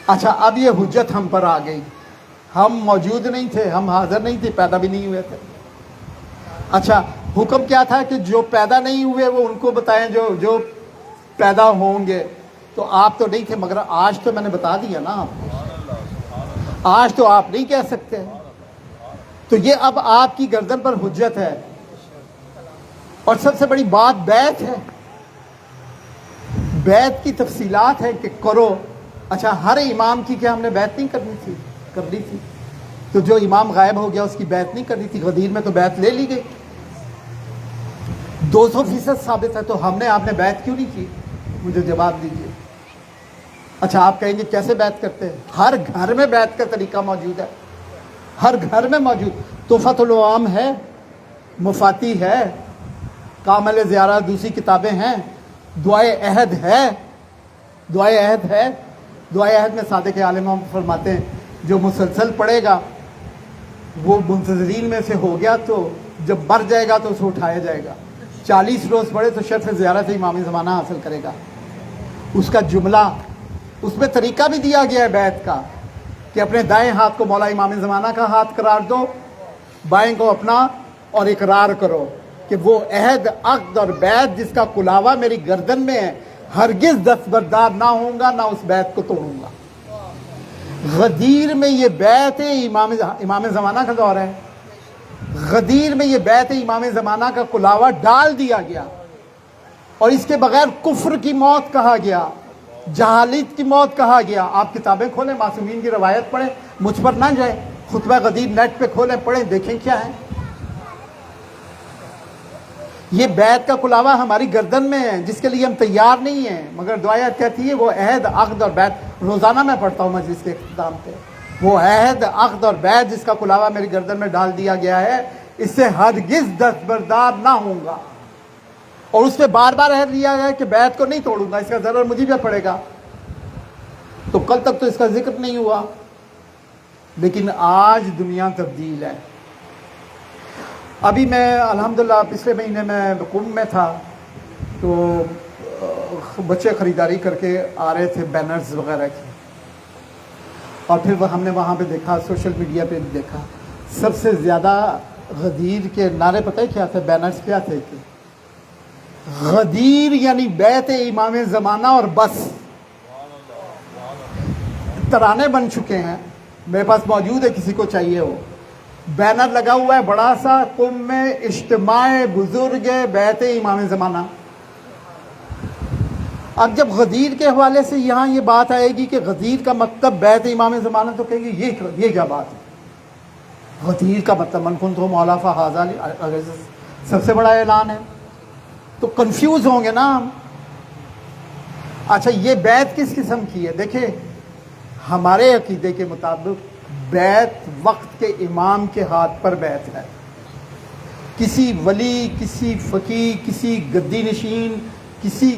اچھا اب یہ حجت ہم پر آ گئی، ہم موجود نہیں تھے، ہم حاضر نہیں تھے، پیدا بھی نہیں ہوئے تھے۔ اچھا حکم کیا تھا کہ جو پیدا نہیں ہوئے وہ ان کو بتائیں جو پیدا ہوں گے۔ تو آپ تو نہیں تھے، مگر آج تو میں نے بتا دیا نا آپ کو، آج تو آپ نہیں کہہ سکتے۔ تو یہ اب آپ کی گردن پر حجت ہے، اور سب سے بڑی بات بیعت ہے۔ بیعت کی تفصیلات ہے کہ کرو۔ اچھا ہر امام کی کیا ہم نے بیعت نہیں کرنی تھی؟ کرنی تھی۔ تو جو امام غائب ہو گیا اس کی بیعت نہیں کرنی تھی؟ غدیر میں تو بیعت لے لی گئی، 200% ثابت ہے، تو ہم نے آپ نے بیعت کیوں نہیں کی؟ مجھے جواب دیجیے۔ اچھا آپ کہیں گے کیسے بیعت کرتے ہیں؟ ہر گھر میں بیعت کا طریقہ موجود ہے، ہر گھر میں موجود۔ تحفۃ العوام ہے، مفاتی ہے، کامل زیارہ، دوسری کتابیں ہیں، دعائے عہد ہے، دعائے عہد ہے۔ دعائے عہد میں صادق عالم فرماتے ہیں جو مسلسل پڑھے گا وہ منتظرین میں سے ہو گیا تو جب مر جائے گا تو اسے اٹھایا جائے گا۔ 40 روز پڑھے تو شرف زیارت امام زمانہ حاصل کرے گا۔ اس کا جملہ، اس میں طریقہ بھی دیا گیا ہے بیعت کا، کہ اپنے دائیں ہاتھ کو مولا امام زمانہ کا ہاتھ قرار دو، بائیں کو اپنا، اور اقرار کرو کہ وہ عہد، عقد اور بیعت جس کا کلاوہ میری گردن میں ہے، ہرگز دستبردار نہ ہوں گا، نہ اس بیعت کو توڑوں گا۔ غدیر میں یہ بیعت امام زمانہ کا دور ہے، غدیر میں یہ بیعت امام زمانہ کا کلاوہ ڈال دیا گیا، اور اس کے بغیر کفر کی موت کہا گیا، جہالت کی موت کہا گیا۔ آپ کتابیں کھولیں، معصومین کی روایت پڑھیں، مجھ پر نہ جائے، خطبہ غدیر نیٹ پہ کھولیں پڑھیں دیکھیں کیا ہے. یہ بیعت کا کلاوہ ہماری گردن میں ہے جس کے لیے ہم تیار نہیں ہیں، مگر دعایت کہتی ہے وہ عہد عقد اور بیعت روزانہ میں پڑھتا ہوں مجلس کے اختتام پہ، وہ عہد عقد اور بیعت جس کا کلاوہ میری گردن میں ڈال دیا گیا ہے اس سے ہرگز دستبردار نہ ہوں گا. اور اس پہ بار بار عہد لیا گیا ہے کہ بیعت کو نہیں توڑوں گا، اس کا ضرر مجھے بھی پڑے گا. تو کل تک تو اس کا ذکر نہیں ہوا، لیکن آج دنیا تبدیل ہے. ابھی میں الحمدللہ پچھلے مہینے میں قم میں تھا تو بچے خریداری کر کے آ رہے تھے بینرز وغیرہ کی، اور پھر ہم نے وہاں پہ دیکھا، سوشل میڈیا پہ بھی دیکھا، سب سے زیادہ غدیر کے نعرے پتہ ہے کیا تھے؟ بینرز کیا تھے کہ غدیر یعنی بیعت امام زمانہ اور بس. ترانے بن چکے ہیں، میرے پاس موجود ہے کسی کو چاہیے ہو. بینر لگا ہوا ہے بڑا سا، قم میں اجتماع بزرگ بیعت امام زمانہ. اب جب غدیر کے حوالے سے یہاں یہ بات آئے گی کہ غدیر کا مطلب بیعت امام زمانہ، تو کہیں گے یہ کیا بات ہے؟ غدیر کا مطلب من کنت مولا فہذا سب سے بڑا اعلان ہے، تو کنفیوز ہوں گے نا ہم. اچھا یہ بیعت کس قسم کی ہے؟ دیکھیں ہمارے عقیدے کے مطابق بیعت وقت کے امام کے ہاتھ پر بیعت ہے. کسی ولی، کسی فقیہ، کسی گدی نشین، کسی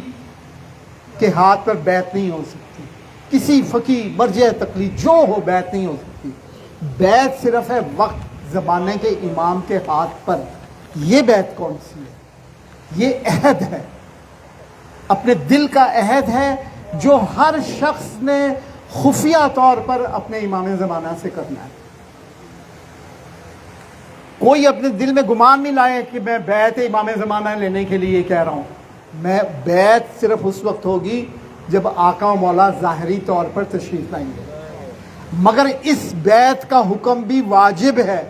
کے ہاتھ پر بیعت نہیں ہو سکتی. کسی فقیہ، مرجع تقلید جو ہو بیعت نہیں ہو سکتی. بیعت صرف ہے وقت زمانے کے امام کے ہاتھ پر. یہ بیعت کون سی ہے؟ یہ عہد ہے، اپنے دل کا عہد ہے جو ہر شخص نے خفیہ طور پر اپنے امام زمانہ سے کرنا ہے. کوئی اپنے دل میں گمان نہیں لائے کہ میں بیعت امام زمانہ لینے کے لیے کہہ رہا ہوں. میں بیعت صرف اس وقت ہوگی جب آقا و مولا ظاہری طور پر تشریف لائیں گے، مگر اس بیعت کا حکم بھی واجب ہے.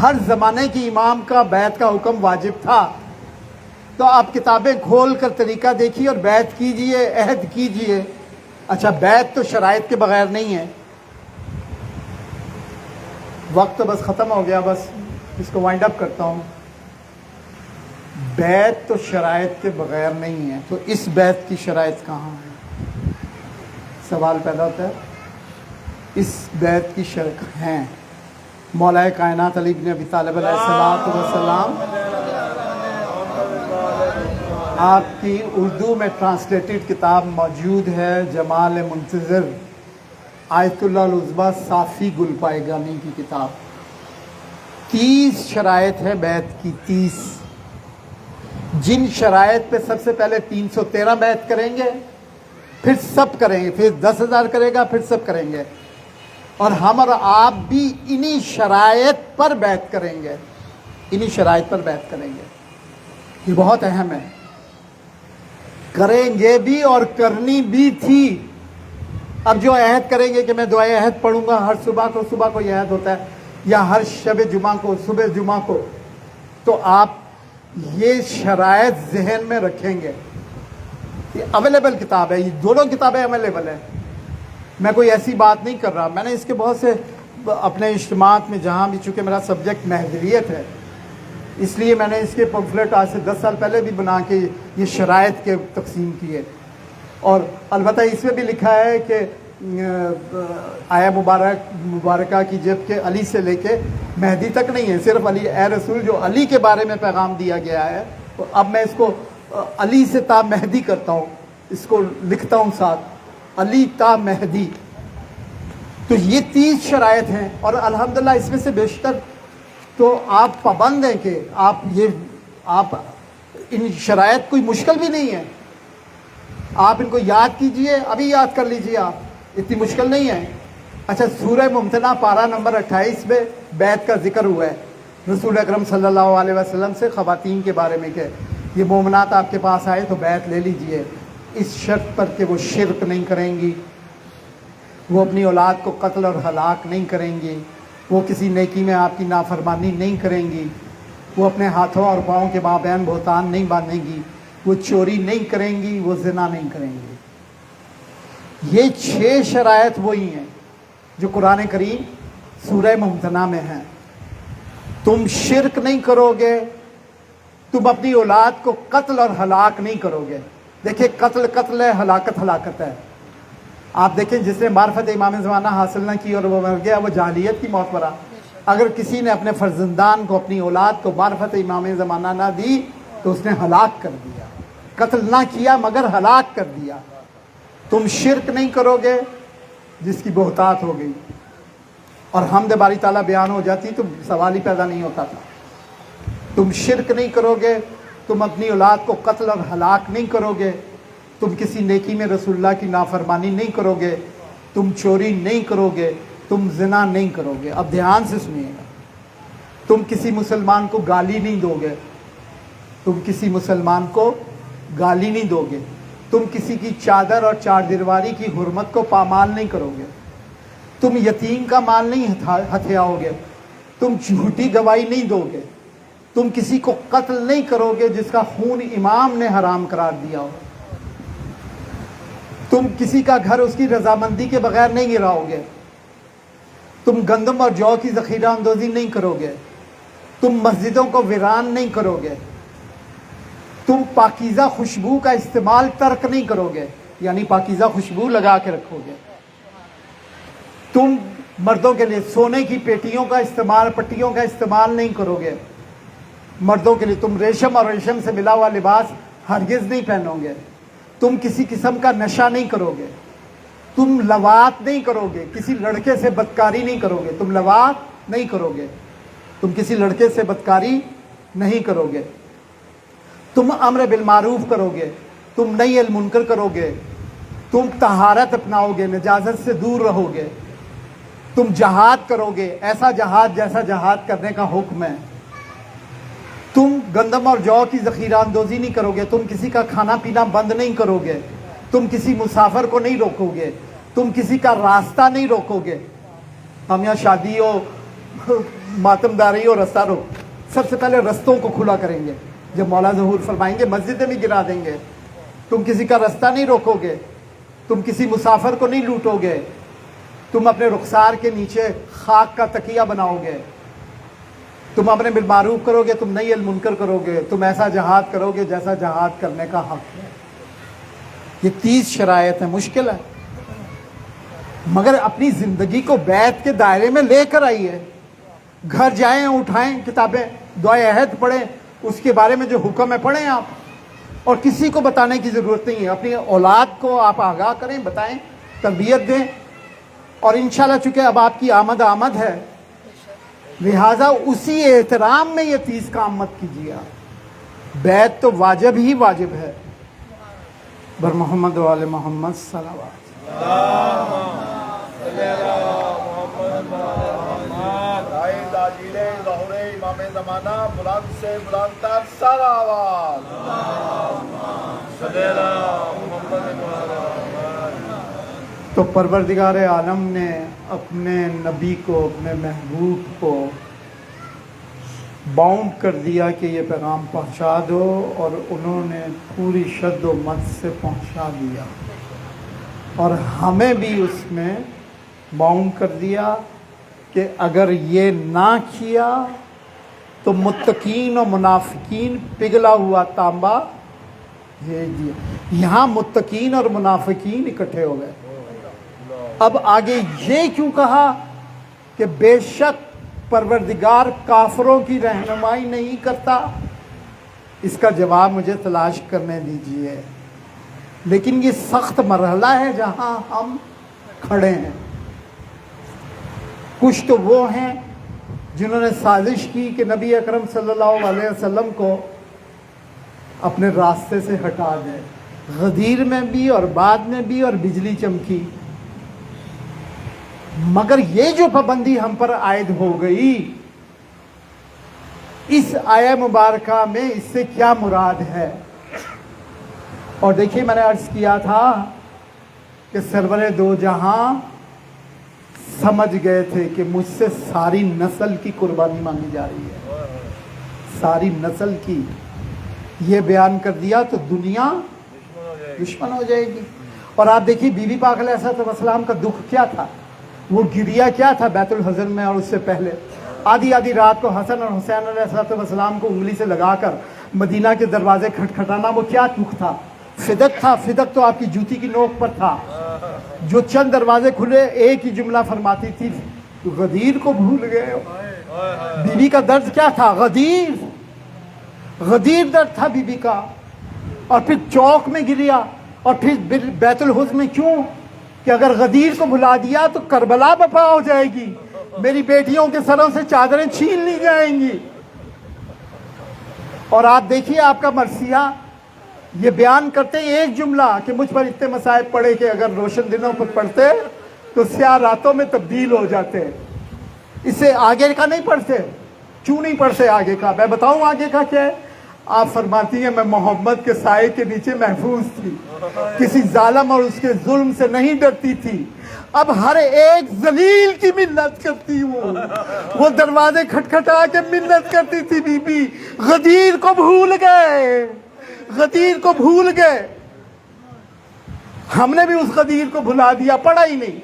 ہر زمانے کی امام کا بیعت کا حکم واجب تھا. تو آپ کتابیں کھول کر طریقہ دیکھیے اور بیعت کیجئے، عہد کیجئے. اچھا بیعت تو شرائط کے بغیر نہیں ہے. وقت تو بس ختم ہو گیا، بس اس کو وائنڈ اپ کرتا ہوں. بیعت تو شرائط کے بغیر نہیں ہے، تو اس بیعت کی شرائط کہاں ہے؟ سوال پیدا ہوتا ہے. اس بیعت کی شرط ہیں مولا کائنات علی بن ابی طالب علیہ السلام. آپ کی اردو میں ٹرانسلیٹڈ کتاب موجود ہے، جمال منتظر آیت اللہ العظمیٰ صافی گل پائیگانی کی کتاب. 30 شرائط ہے بیعت کی، 30. جن شرائط پہ سب سے پہلے 313 بیعت کریں گے، پھر سب کریں گے، پھر 10,000 کرے گا، پھر سب کریں گے. اور ہم اور آپ بھی انہی شرائط پر بیعت کریں گے، انہی شرائط پر بیعت کریں گے. یہ بہت اہم ہے، کریں گے بھی اور کرنی بھی تھی. اب جو عہد کریں گے کہ میں دعائے عہد پڑھوں گا ہر صبح کو یہ عہد ہوتا ہے، یا ہر شب جمعہ کو، صبح جمعہ کو، تو آپ یہ شرائط ذہن میں رکھیں گے. یہ اویلیبل کتاب ہے، یہ دونوں کتابیں اویلیبل ہیں. میں کوئی ایسی بات نہیں کر رہا. میں نے اس کے بہت سے اپنے اجتماعات میں، جہاں بھی چونکہ میرا سبجیکٹ مہدویت ہے، اس لیے میں نے اس کے پمفلٹ آج سے 10 سال پہلے بھی بنا کے یہ شرائط کے تقسیم کیے. اور البتہ اس میں بھی لکھا ہے کہ آیا مبارکہ کی جب کہ علی سے لے کے مہدی تک نہیں ہے، صرف علی اے رسول جو علی کے بارے میں پیغام دیا گیا ہے. تو اب میں اس کو علی سے تا مہدی کرتا ہوں، اس کو لکھتا ہوں ساتھ علی تا مہدی. تو یہ 30 شرائط ہیں، اور الحمدللہ اس میں سے بیشتر تو آپ پابند ہیں کہ آپ ان شرائط کوئی مشکل بھی نہیں ہے. آپ ان کو یاد کیجئے، ابھی یاد کر لیجئے، آپ اتنی مشکل نہیں ہے. اچھا سورہ ممتنع پارہ نمبر 28 میں بیعت کا ذکر ہوا ہے رسول اکرم صلی اللہ علیہ وسلم سے خواتین کے بارے میں کہ یہ مومنات آپ کے پاس آئے تو بیعت لے لیجئے اس شرط پر کہ وہ شرک نہیں کریں گی، وہ اپنی اولاد کو قتل اور ہلاک نہیں کریں گی، وہ کسی نیکی میں آپ کی نافرمانی نہیں کریں گی، وہ اپنے ہاتھوں اور پاؤں کے مابین بہتان نہیں باندھیں گی، وہ چوری نہیں کریں گی، وہ زنا نہیں کریں گی. یہ 6 شرائط وہی ہیں جو قرآن کریم سورہ ممتنع میں ہے. تم شرک نہیں کرو گے، تم اپنی اولاد کو قتل اور ہلاک نہیں کرو گے. دیکھیں قتل قتل ہے، ہلاکت ہلاکت ہے. آپ دیکھیں جس نے معرفت امام زمانہ حاصل نہ کی اور وہ مر گیا، وہ جاہلیت کی موت مرا. اگر کسی نے اپنے فرزندان کو، اپنی اولاد کو معرفت امام زمانہ نہ دی تو اس نے ہلاک کر دیا. قتل نہ کیا مگر ہلاک کر دیا. تم شرک نہیں کرو گے جس کی بہتات ہو گئی، اور حمد باری تعالیٰ بیان ہو جاتی تو سوال ہی پیدا نہیں ہوتا تھا. تم شرک نہیں کرو گے، تم اپنی اولاد کو قتل اور ہلاک نہیں کرو گے، تم کسی نیکی میں رسول اللہ کی نافرمانی نہیں کرو گے، تم چوری نہیں کرو گے، تم زنا نہیں کرو گے. اب دھیان سے سنیے گا. تم کسی مسلمان کو گالی نہیں دو گے، تم کسی مسلمان کو گالی نہیں دو گے، تم کسی کی چادر اور چار دیواری کی حرمت کو پامال نہیں کرو گے، تم یتیم کا مال نہیں ہتھیاؤ گے، تم جھوٹی گواہی نہیں دو گے، تم کسی کو قتل نہیں کرو گے جس کا خون امام نے حرام قرار دیا ہو، تم کسی کا گھر اس کی رضامندی کے بغیر نہیں گراؤ گے، تم گندم اور جو کی ذخیرہ اندوزی نہیں کرو گے، تم مسجدوں کو ویران نہیں کرو گے، تم پاکیزہ خوشبو کا استعمال ترک نہیں کرو گے، یعنی پاکیزہ خوشبو لگا کے رکھو گے، تم مردوں کے لیے سونے کی پیٹیوں کا استعمال، پٹیوں کا استعمال نہیں کرو گے. مردوں کے لیے تم ریشم اور ریشم سے ملا ہوا لباس ہرگز نہیں پہنو گے، تم کسی قسم کا نشہ نہیں کرو گے، تم لواط نہیں کرو گے، کسی لڑکے سے بدکاری نہیں کرو گے، تم لواط نہیں کرو گے، تم کسی لڑکے سے بدکاری نہیں کرو گے، تم امر بالمعروف کرو گے، تم نہی المنکر کرو گے، تم طہارت اپناؤ گے، نجاست سے دور رہو گے، تم جہاد کرو گے، ایسا جہاد جیسا جہاد کرنے کا حکم ہے، تم گندم اور جو کی ذخیرہ اندوزی نہیں کرو گے، تم کسی کا کھانا پینا بند نہیں کرو گے، تم کسی مسافر کو نہیں روکو گے، تم کسی کا راستہ نہیں روکو گے. ہم یہاں شادی ہو، ماتمداری ہو، رستہ رو، سب سے پہلے رستوں کو کھلا کریں گے. جب مولا ظہور فرمائیں گے مسجدیں بھی گرا دیں گے. تم کسی کا رستہ نہیں روکو گے، تم کسی مسافر کو نہیں لوٹو گے، تم اپنے رخسار کے نیچے خاک کا تکیہ بناؤ گے، تم امر بالمعروف کرو گے، تم نہی المنکر کرو گے، تم ایسا جہاد کرو گے جیسا جہاد کرنے کا حق ہے. یہ 30 شرائط ہیں. مشکل ہے مگر اپنی زندگی کو بیعت کے دائرے میں لے کر آئیے. گھر جائیں، اٹھائیں کتابیں، دعائے عہد پڑھیں، اس کے بارے میں جو حکم ہے پڑھیں آپ، اور کسی کو بتانے کی ضرورت نہیں ہے. اپنی اولاد کو آپ آگاہ کریں، بتائیں، تربیت دیں. اور انشاءاللہ چونکہ اب آپ کی آمد ہے، لہٰذا اسی احترام میں یہ 30 کام مت کیجیے. بیعت تو واجب ہی واجب ہے. بر محمد و آل محمد صلوات. امام زمانہ بلند سے بلند تر سر آواز. تو پروردگار عالم نے اپنے نبی کو، اپنے محبوب کو باؤنڈ کر دیا کہ یہ پیغام پہنچا دو، اور انہوں نے پوری شد و مد سے پہنچا دیا. اور ہمیں بھی اس میں باؤنڈ کر دیا کہ اگر یہ نہ کیا تو متقین و منافقین پگھلا ہوا تانبا بھیج دیا. یہاں متقین اور منافقین اکٹھے ہو گئے. اب آگے یہ کیوں کہا کہ بے شک پروردگار کافروں کی رہنمائی نہیں کرتا؟ اس کا جواب مجھے تلاش کرنے دیجئے. لیکن یہ سخت مرحلہ ہے جہاں ہم کھڑے ہیں. کچھ تو وہ ہیں جنہوں نے سازش کی کہ نبی اکرم صلی اللہ علیہ وسلم کو اپنے راستے سے ہٹا دیں، غدیر میں بھی اور بعد میں بھی، اور بجلی چمکی. مگر یہ جو پابندی ہم پر عائد ہو گئی، اس آیہ مبارکہ میں اس سے کیا مراد ہے؟ اور دیکھیے میں نے عرض کیا تھا کہ سرور دو جہاں سمجھ گئے تھے کہ مجھ سے ساری نسل کی قربانی مانگی جا رہی ہے، ساری نسل کی. یہ بیان کر دیا تو دنیا دشمن ہو جائے گی. اور آپ دیکھیے بی بی پاک علیہ السلام کا دکھ کیا تھا. وہ گریا کیا تھا بیت الحزن میں، اور اس سے پہلے آدھی آدھی رات کو حسن اور حسین علیہ السلام کو انگلی سے لگا کر مدینہ کے دروازے کھٹکھٹانا، وہ کیا دکھ تھا؟ فدق تھا. فدق تو آپ کی جوتی کی نوک پر تھا. جو چند دروازے کھلے ایک ہی جملہ فرماتی تھی، غدیر کو بھول گئے ہو. بی بی کا درد کیا تھا؟ غدیر. غدیر درد تھا بی بی کا. اور پھر چوک میں گریا، اور پھر بیت الحزن میں. کیوں؟ کہ اگر غدیر کو بھلا دیا تو کربلا برپا ہو جائے گی، میری بیٹیوں کے سروں سے چادریں چھین لی جائیں گی. اور آپ دیکھیے آپ کا مرثیہ یہ بیان کرتے ایک جملہ کہ مجھ پر اتنے مصائب پڑے کہ اگر روشن دنوں پر پڑھتے تو سیاہ راتوں میں تبدیل ہو جاتے. اس سے آگے کا نہیں پڑھتے. کیوں نہیں پڑھتے آگے کا؟ میں بتاؤں آگے کا کیا ہے. آپ فرماتی ہیں میں محمد کے سائے کے نیچے محفوظ تھی، کسی ظالم اور اس کے ظلم سے نہیں ڈرتی تھی. اب ہر ایک ذلیل کی منت کرتی ہوں. وہ دروازے کھٹکھٹا کے منت کرتی تھی بی بی. غدیر کو بھول گئے، غدیر کو بھول گئے. ہم نے بھی اس غدیر کو بھلا دیا، پڑھا ہی نہیں.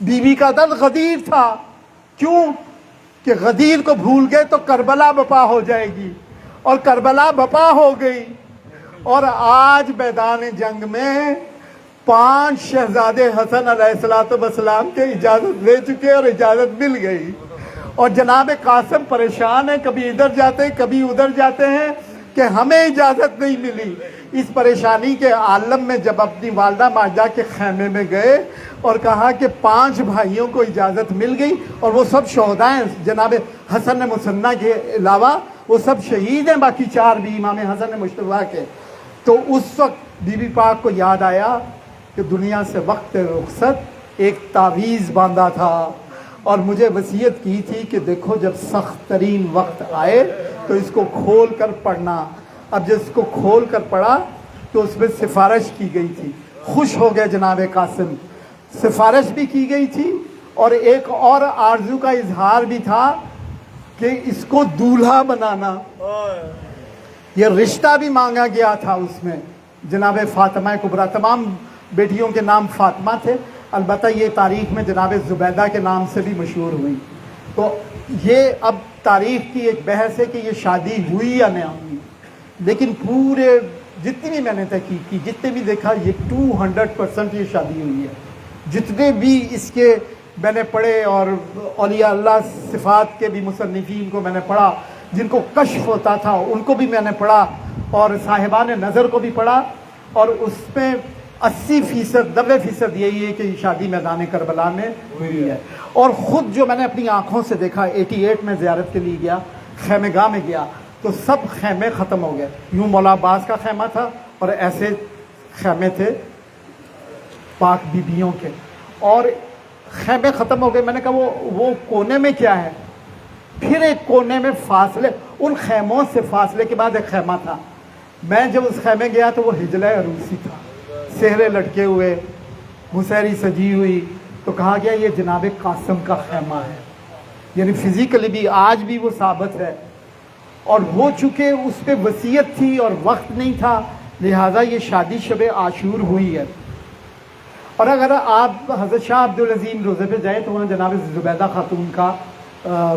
بی بی کا درد غدیر تھا. کیوں؟ کہ غدیر کو بھول گئے تو کربلا بپا ہو جائے گی، اور کربلا بپا ہو گئی. اور آج میدان جنگ میں 5 شہزادے حسن علیہ السلام کے اجازت لے چکے اور اجازت مل گئی. اور جناب قاسم پریشان ہیں، کبھی ادھر جاتے ہیں کبھی ادھر جاتے ہیں کہ ہمیں اجازت نہیں ملی. اس پریشانی کے عالم میں جب اپنی والدہ ماجدہ کے خیمے میں گئے اور کہا کہ 5 بھائیوں کو اجازت مل گئی، اور وہ سب شہداء ہیں، جناب حسن مثنیٰ کے علاوہ وہ سب شہید ہیں، باقی 4 بھی امام حسن مشتبہ کے. تو اس وقت بی بی پاک کو یاد آیا کہ دنیا سے وقت رخصت ایک تعویذ باندھا تھا، اور مجھے وصیت کی تھی کہ دیکھو جب سخت ترین وقت آئے تو اس کو کھول کر پڑھنا. اب جب اس کو کھول کر پڑھا تو اس میں سفارش کی گئی تھی. خوش ہو گئے جناب قاسم. سفارش بھی کی گئی تھی، اور ایک اور آرزو کا اظہار بھی تھا کہ اس کو دولہا بنانا. یہ رشتہ بھی مانگا گیا تھا اس میں. جناب فاطمہ کبریٰ، تمام بیٹیوں کے نام فاطمہ تھے، البتہ یہ تاریخ میں جناب زبیدہ کے نام سے بھی مشہور ہوئی. تو یہ اب تاریخ کی ایک بحث ہے کہ یہ شادی ہوئی یا نہیں ہوئی. لیکن پورے جتنی بھی میں نے تحقیق کی، جتنے بھی دیکھا، یہ 200% یہ شادی ہوئی ہے. جتنے بھی اس کے میں نے پڑھے، اور اولیاء اللہ صفات کے بھی مصنفین کو میں نے پڑھا، جن کو کشف ہوتا تھا ان کو بھی میں نے پڑھا، اور صاحبان نظر کو بھی پڑھا، اور اس میں 80% 90% یہی ہے کہ یہ شادی میدان کربلا میں ہوئی ہے. اور خود جو میں نے اپنی آنکھوں سے دیکھا، 88 میں زیارت کے لیے گیا، خیمہ گاہ میں گیا تو سب خیمے ختم ہو گئے. یوں مولا عباس کا خیمہ تھا، اور ایسے خیمے تھے پاک بیبیوں کے، اور خیمے ختم ہو گئے. میں نے کہا وہ کونے میں کیا ہے؟ پھر ایک کونے میں فاصلے، ان خیموں سے فاصلے کے بعد ایک خیمہ تھا. میں جب اس خیمے گیا تو وہ حجلہ عروسی تھا، سہرے لٹکے ہوئے، مسہری سجی ہوئی. تو کہا گیا یہ جناب قاسم کا خیمہ ہے. یعنی فزیکلی بھی آج بھی وہ ثابت ہے. اور وہ چونکہ اس پہ وصیت تھی اور وقت نہیں تھا، لہٰذا یہ شادی شب عاشور ہوئی ہے. اور اگر آپ حضرت شاہ عبدالعظیم روزے پہ جائیں تو وہاں جناب زبیدہ خاتون کا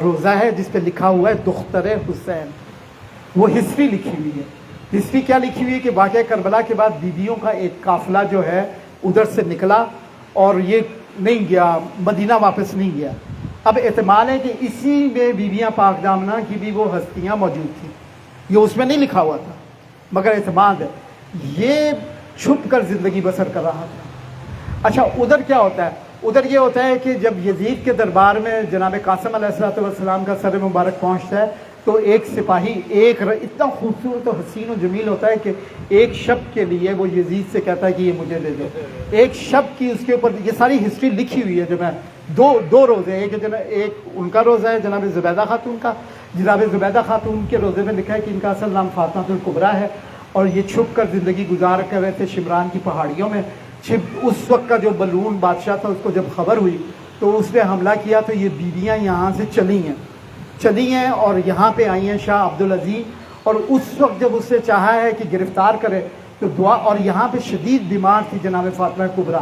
روزہ ہے جس پہ لکھا ہوا ہے دختر حسین. وہ ہسٹری لکھی ہوئی ہے. ہسٹری کیا لکھی ہوئی ہے کہ واقعہ کربلا کے بعد بیویوں کا ایک قافلہ جو ہے ادھر سے نکلا، اور یہ نہیں گیا مدینہ، واپس نہیں گیا. اب احتمال ہے کہ اسی میں بیویاں پاک دامنہ کی بھی وہ ہستیاں موجود تھیں. یہ اس میں نہیں لکھا ہوا تھا، مگر اعتماد ہے یہ چھپ کر زندگی بسر کر رہا تھا. اچھا ادھر کیا ہوتا ہے؟ ادھر یہ ہوتا ہے کہ جب یزید کے دربار میں جناب قاسم علیہ السلام کا سر مبارک پہنچتا ہے تو ایک سپاہی اتنا خوبصورت و حسین و جمیل ہوتا ہے کہ ایک شب کے لیے وہ یزید سے کہتا ہے کہ یہ مجھے دے دو. ایک شب کی اس کے اوپر یہ ساری ہسٹری لکھی ہوئی ہے. جو میں دو روزے، ایک ان کا روزہ ہے جناب زبیدہ خاتون کا. جناب زبیدہ خاتون کے روزے میں لکھا ہے کہ ان کا اصل نام فاطمہ الکبریٰ ہے، اور یہ چھپ کر زندگی گزار کر رہے تھے شمران کی پہاڑیوں میں. اس وقت کا جو بلون بادشاہ تھا اس کو جب خبر ہوئی تو اس نے حملہ کیا، تو یہ بیویاں یہاں سے چلی ہیں اور یہاں پہ آئی ہیں شاہ عبدالعزیز. اور اس وقت جب اس نے چاہا ہے کہ گرفتار کرے تو دعا، اور یہاں پہ شدید بیمار تھی جناب فاطمہ کبریٰ.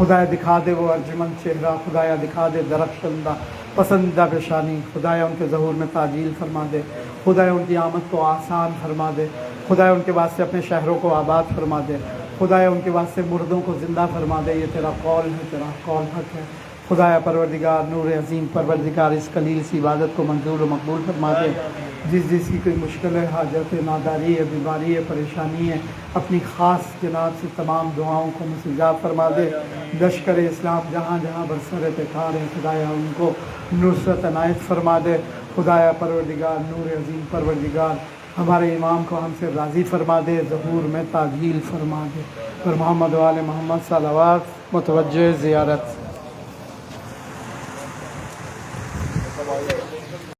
خدایا دکھا دے وہ ارجمند چہرہ، خدایا دکھا دے درخشندہ پسندیدہ پیشانی، خدایا ان کے ظہور میں تعجیل فرما دے، خدایا ان کی آمد کو آسان فرما دے، خدایا ان کے واسطے اپنے شہروں کو آباد فرما دے، خدایا ان کے واسطے مردوں کو زندہ فرما دے۔ یہ تیرا قول ہے، تیرا قول حق ہے۔ خدایا پروردگار نور عظیم پروردگار اس قلیل سی عبادت کو منظور و مقبول فرما دے۔ جس کی کوئی مشکل ہے، حاجت ہے، ناداری ہے، بیماری ہے، پریشانی ہے، اپنی خاص جناب سے تمام دعاؤں کو مستجاب فرما دے۔ لشکر اسلام جہاں جہاں برسر پیکار ہے، خدایا ان کو نصرت عنایت فرما دے۔ خدایا پروردگار نور عظیم پروردگار ہمارے امام کو ہم سے راضی فرما دے، ظہور میں تعجیل فرما دے۔ پر محمد و آل محمد صلوات، متوجہ زیارت۔